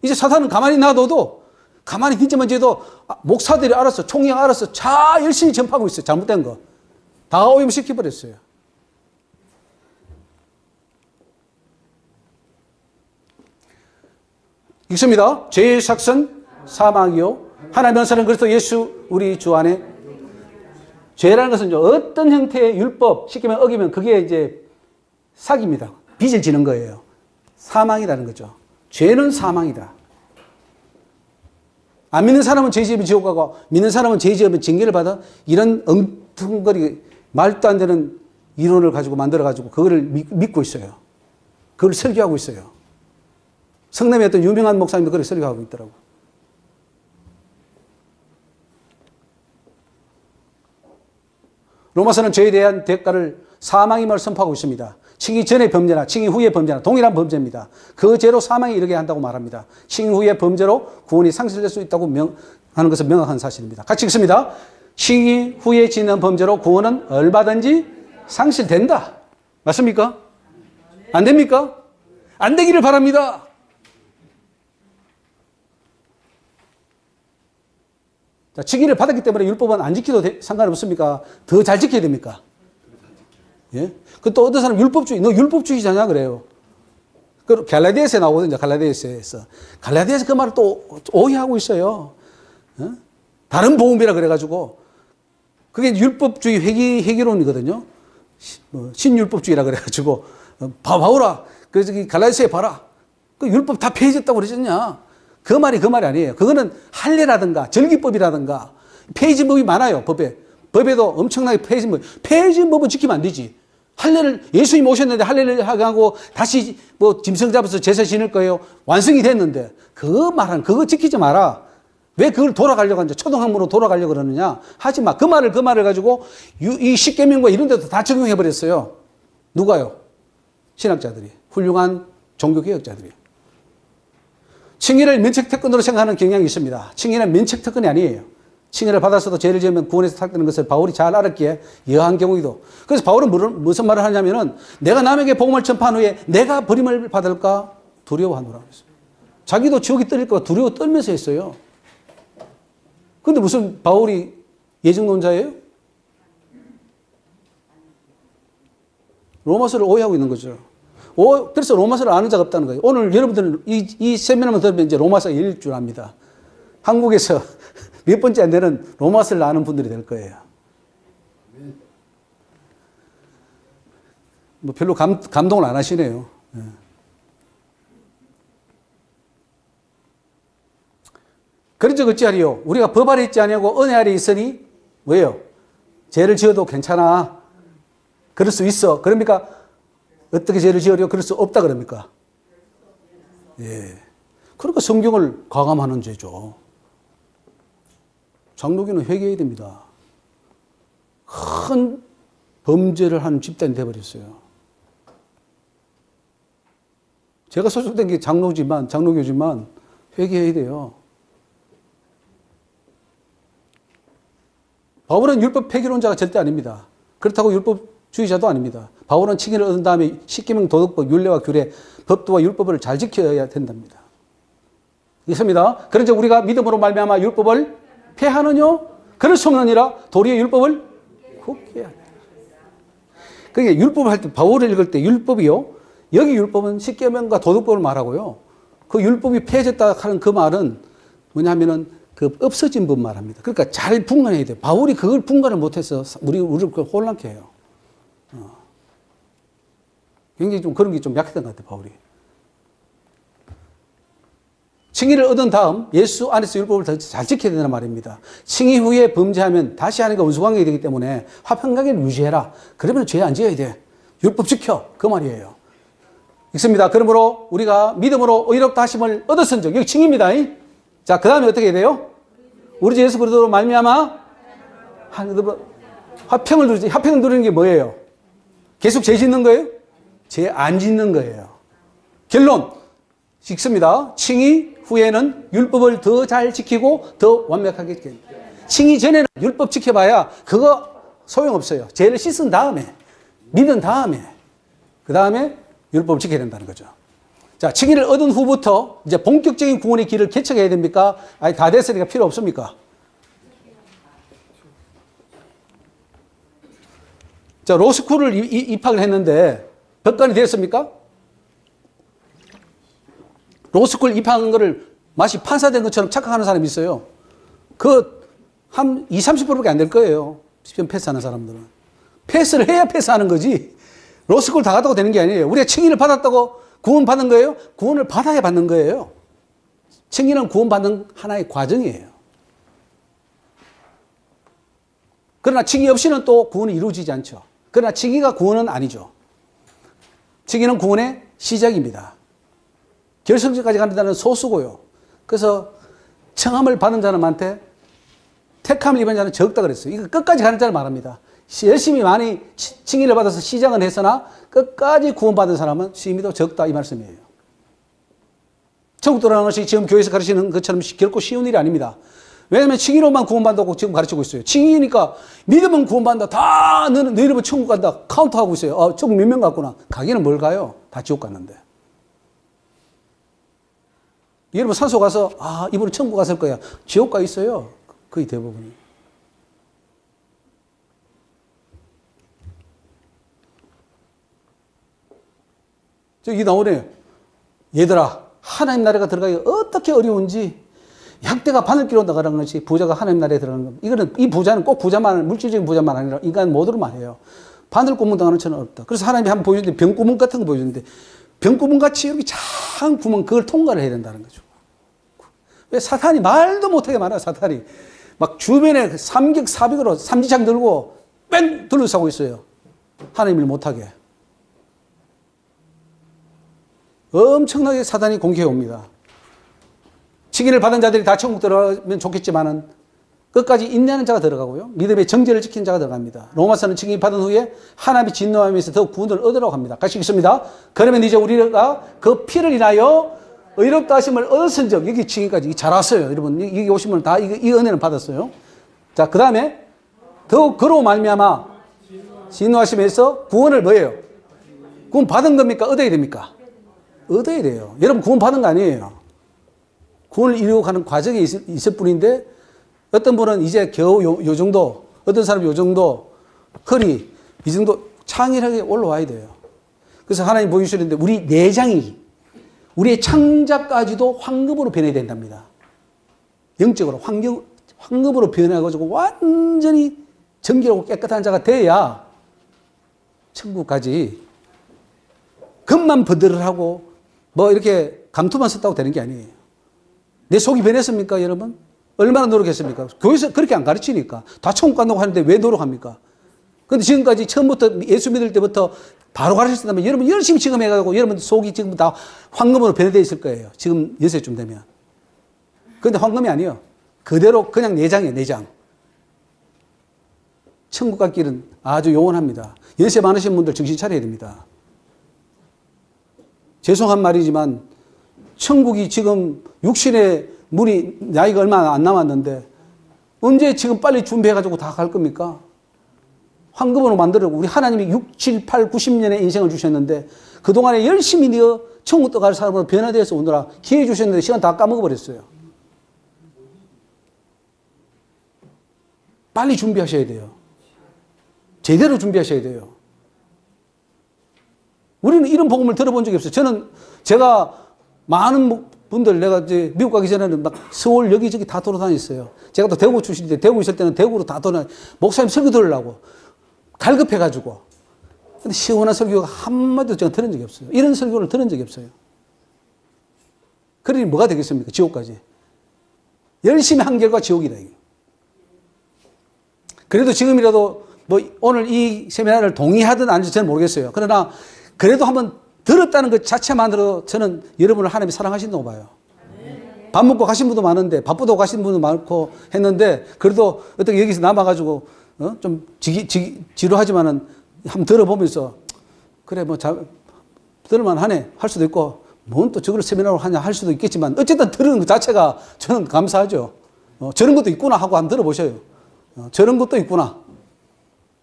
이제 사단은 가만히 놔둬도 가만히 hin지만 재도 목사들이 알아서 총회가 알아서 잘 열심히 전파하고 있어요. 잘못된 거. 다 오염시켜버렸어요. 읽습니다. 죄의 삭선 사망이요. 하나님의 은사는 그리스도 예수 우리 주 안에 죄라는 것은 어떤 형태의 율법 시키면 어기면 그게 이제 사기입니다. 빚을 지는 거예요. 사망이라는 거죠. 죄는 사망이다. 안 믿는 사람은 죄 지으면 지옥 가고 믿는 사람은 죄 지으면 징계를 받아. 이런 엉뚱거리 말도 안 되는 이론을 가지고 만들어가지고 그거를 믿고 있어요. 그걸 설교하고 있어요. 성남의 어떤 유명한 목사님도 그렇게 설교하고 있더라고. 로마서는 죄에 대한 대가를 사망임을 선포하고 있습니다. 칭의 전의 범죄나 칭의 후의 범죄나 동일한 범죄입니다. 그 죄로 사망에 이르게 한다고 말합니다. 칭의 후의 범죄로 구원이 상실될 수 있다고 하는 것은 명확한 사실입니다. 같이 읽습니다. 칭의 후에 짓는 범죄로 구원은 얼마든지 상실된다. 맞습니까? 안 됩니까? 안 되기를 바랍니다. 자, 칭의를 받았기 때문에 율법은 안 지켜도 상관없습니까? 더 잘 지켜야 됩니까? 예? 그 또 어떤 사람 율법주의, 너 율법주의자냐 그래요. 그 갈라디아서에 나오거든요. 갈라디아서에서. 갈라디아서 그 말을 또 오해하고 있어요. 어? 다른 복음이라 그래가지고 그게 율법주의 회기론이거든요. 신율법주의라 그래가지고 봐오라. 그래서 갈라디아서에 봐라. 그 율법 다 폐해졌다고 그러셨냐? 그 말이 아니에요. 그거는 할례라든가 절기법이라든가 폐해진법이 많아요. 법에도 엄청나게 폐해진법은 지키면 안 되지. 할례를 예수님 오셨는데 할례를 하고 다시 뭐 짐승 잡아서 제사 지낼 거예요. 완성이 됐는데 그거 지키지 마라. 왜 그걸 돌아가려고 하는지 초등학문으로 돌아가려고 그러느냐? 하지 마. 그 말을 가지고 이 십계명과 이런 데도 다 적용해 버렸어요. 누가요? 신학자들이. 훌륭한 종교개혁자들이. 칭의를 면책특권으로 생각하는 경향이 있습니다. 칭의는 면책특권이 아니에요. 칭의를 받아서도 죄를 지으면 구원에서 삭되는 것을 바울이 잘 알았기에 여한 경우에도. 그래서 바울은 무슨 말을 하냐면은 내가 남에게 복음을 전파한 후에 내가 버림을 받을까 두려워하노라 그랬어요. 자기도 지옥이 떨릴 까 두려워 떨면서 했어요. 근데 무슨 바울이 예증론자예요? 로마서를 오해하고 있는 거죠. 그래서 로마서를 아는 자가 없다는 거예요. 오늘 여러분들 이 세미나만 들으면 이제 로마서가 열릴 줄 압니다. 한국에서 몇 번째 안 되는 로마서를 아는 분들이 될 거예요. 뭐 별로 감동을 안 하시네요. 예. 그런 적 어찌하리요? 우리가 법 아래 있지 아니하고 은혜 아래 있으니 뭐예요? 죄를 지어도 괜찮아. 그럴 수 있어. 그럽니까? 어떻게 죄를 지으려? 그럴 수 없다 그럽니까? 예. 그러니까 성경을 과감하는 죄죠. 장로교는 회개해야 됩니다. 큰 범죄를 한 집단이 되어버렸어요. 제가 소속된 게 장로교지만 회개해야 돼요. 바울은 율법 폐기론자가 절대 아닙니다. 그렇다고 율법주의자도 아닙니다. 바울은 칭의를 얻은 다음에 십계명, 도덕법, 율례와 규례, 법도와 율법을 잘 지켜야 된답니다. 있습니다. 그런즉 우리가 믿음으로 말미암아 율법을 폐하느냐? 그럴 수 없느니라. 도리어 율법을 굳게 하라. 그게 율법을 할 때 바울을 읽을 때 율법이요. 여기 율법은 십계명과 도덕법을 말하고요. 그 율법이 폐해졌다 하는 그 말은 뭐냐면은 그 없어진 법 말합니다. 그러니까 잘 분간해야 돼요. 바울이 그걸 분간을 못해서 우리를 혼란케 해요. 굉장히 좀 그런 게 좀 약했던 것 같아요, 바울이. 칭의를 얻은 다음 예수 안에서 율법을 더 잘 지켜야 된다는 말입니다. 칭의 후에 범죄하면 다시 하니까 원수관계가 되기 때문에 화평관계를 유지해라. 그러면 죄 안 지어야 돼. 율법 지켜. 그 말이에요. 읽습니다. 그러므로 우리가 믿음으로 의롭다 하심을 얻었은즉 여기 칭의입니다. 자, 그 다음에 어떻게 해야 돼요? 우리 주 예수 그리스도로 말미암아 화평을 누리지. 화평을 누리는 게 뭐예요? 계속 죄 짓는 거예요? 죄 안 짓는 거예요. 결론 읽습니다. 칭의 후에는 율법을 더 잘 지키고 더 완벽하게 지켜야 돼요. 칭의 전에는 율법 지켜봐야 그거 소용없어요. 죄를 씻은 다음에 믿은 다음에 그 다음에 율법을 지켜야 된다는 거죠. 자, 칭의를 얻은 후부터 이제 본격적인 구원의 길을 개척해야 됩니까? 아니, 다 됐으니까 필요 없습니까? 자, 로스쿨을 입학을 했는데 법관이 되었습니까? 로스쿨 입학한 거를 마치 판사된 것처럼 착각하는 사람이 있어요. 한 20, 30%밖에 안 될 거예요. 시험 패스하는 사람들은. 패스를 해야 패스하는 거지. 로스쿨 다 갔다고 되는 게 아니에요. 우리가 칭의를 받았다고 구원 받는 거예요? 구원을 받아야 받는 거예요. 칭의는 구원받는 하나의 과정이에요. 그러나 칭의 없이는 또 구원이 이루어지지 않죠. 그러나 칭의가 구원은 아니죠. 칭의는 구원의 시작입니다. 결승까지 가는 자는 소수고요. 그래서 청함을 받은 자는 많대, 택함을 입은 자는 적다 그랬어요. 이거 끝까지 가는 자를 말합니다. 열심히 많이 칭의를 받아서 시작은 했으나 끝까지 구원받은 사람은 수임이 더 적다 이 말씀이에요. 천국 들어가는 것이 지금 교회에서 가르치는 것처럼 결코 쉬운 일이 아닙니다. 왜냐하면 칭의로만 구원받는다고 지금 가르치고 있어요. 칭의니까 믿으면 구원받는다. 다 너희는 천국 간다. 카운트하고 있어요. 천국 몇 명 갔구나. 가기는 뭘 가요? 다 지옥 갔는데. 여러분 산소 가서 이분은 천국 갔을 거야. 지옥 가 있어요. 거의 대부분이. 저기 나오네요. 얘들아, 하나님 나라가 들어가기 어떻게 어려운지 약대가 바늘기로 나가라는 것이 부자가 하나님 나라에 들어가는 겁니다. 이 부자는 꼭 부자만, 물질적인 부자만 아니라 인간 모두를 말해요. 바늘 구멍 당하는 처는 없다. 그래서 하나님이 한번 보여주는데 병구멍 같은 거 보여주는데 병구멍 같이 이렇게 작은 구멍 그걸 통과를 해야 된다는 거죠. 왜 사탄이 말도 못하게 말아요, 사탄이. 막 주변에 삼격 사백으로 삼지창 들고 뺑 둘러싸고 있어요. 하나님을 못하게. 엄청나게 사단이 공격해 옵니다. 칭의를 받은 자들이 다 천국 들어가면 좋겠지만은 끝까지 인내하는 자가 들어가고요. 믿음의 정죄를 지키는 자가 들어갑니다. 로마서는 칭의 받은 후에 하나님이 진노하면서 더욱 구원을 얻으라고 합니다. 같이 읽습니다. 그러면 이제 우리가 그 피를 인하여 의롭다 하심을 얻었은즉 여기 칭의까지 잘 왔어요. 여러분 여기 오시면 다 이 은혜는 받았어요. 자, 그 다음에 더욱 그로 말미암아 진노하심에서 구원을 뭐예요? 구원 받은 겁니까? 얻어야 됩니까? 얻어야 돼요. 여러분 구원 받은 거 아니에요. 구원을 이루어 가는 과정에 있을 뿐인데 어떤 분은 이제 겨우 요 정도, 어떤 사람은 요 정도, 허리 이 정도 창의하게 올라와야 돼요. 그래서 하나님 보여주시는데 우리 내장이 우리의 창자까지도 황금으로 변해야 된답니다. 영적으로 황금으로 변해가지고 완전히 정결하고 깨끗한 자가 돼야 천국까지 겉만 버들하고 뭐 이렇게 감투만 썼다고 되는 게 아니에요. 내 속이 변했습니까, 여러분? 얼마나 노력했습니까? 교회에서 그렇게 안 가르치니까. 다 천국 간다고 하는데 왜 노력합니까? 근데 지금까지 처음부터 예수 믿을 때부터 바로 가르쳤다면 여러분 열심히 지금 해가지고 여러분 속이 지금 다 황금으로 변해되어 있을 거예요. 지금 연세쯤 되면. 그런데 황금이 아니에요. 그대로 그냥 내장이에요, 내장. 천국 갈 길은 아주 요원합니다. 연세 많으신 분들 정신 차려야 됩니다. 죄송한 말이지만 천국이 지금 육신의 물이 나이가 얼마 안 남았는데 언제 지금 빨리 준비해가지고 다 갈 겁니까? 황금으로 만들려고 우리 하나님이 6, 7, 8, 90년의 인생을 주셨는데 그동안에 열심히 내어 천국 갈 사람으로 변화되어서 오느라 기회 주셨는데 시간 다 까먹어버렸어요. 빨리 준비하셔야 돼요. 제대로 준비하셔야 돼요. 우리는 이런 복음을 들어본 적이 없어요. 제가 많은 분들, 내가 이제 미국 가기 전에는 막 서울 여기저기 다 돌아다녔어요. 제가 또 대구 출신인데 대구 있을 때는 대구로 다 목사님 설교 들으려고 갈급해가지고. 근데 시원한 설교가 한마디도 제가 들은 적이 없어요. 이런 설교를 들은 적이 없어요. 그러니 뭐가 되겠습니까? 지옥까지. 열심히 한 결과 지옥이다. 이게. 그래도 지금이라도 뭐 오늘 이 세미나를 동의하든 아닌지 저는 모르겠어요. 그러나 그래도 한번 들었다는 것 자체만으로 저는 여러분을 하나님이 사랑하신다고 봐요. 밥 먹고 가신 분도 많은데 바쁘다고 가신 분도 많고 했는데 그래도 어떻게 여기서 남아가지고 좀 지루하지만은 한번 들어보면서 그래 뭐 들을만 하네 할 수도 있고 뭔 또 저걸 세미나로 하냐 할 수도 있겠지만 어쨌든 들은 것 자체가 저는 감사하죠. 저런 것도 있구나 하고 한번 들어보셔요. 저런 것도 있구나.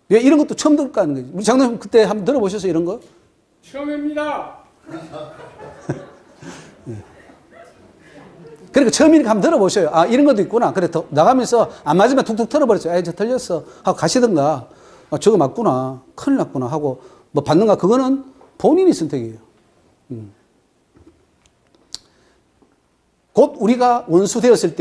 왜 이런 것도 처음 들을까 하는 거지. 우리 장로님 그때 한번 들어보셨어요 이런 거? 처음입니다. 그러니까 처음이니까 한번 들어보셔요. 아, 이런 것도 있구나. 그래, 더 나가면서 안 맞으면 툭툭 털어버렸어요. 아, 저 틀렸어. 하고 가시던가. 아, 저거 맞구나. 큰일 났구나. 하고 뭐 받는가. 그거는 본인이 선택이에요. 곧 우리가 원수 되었을 때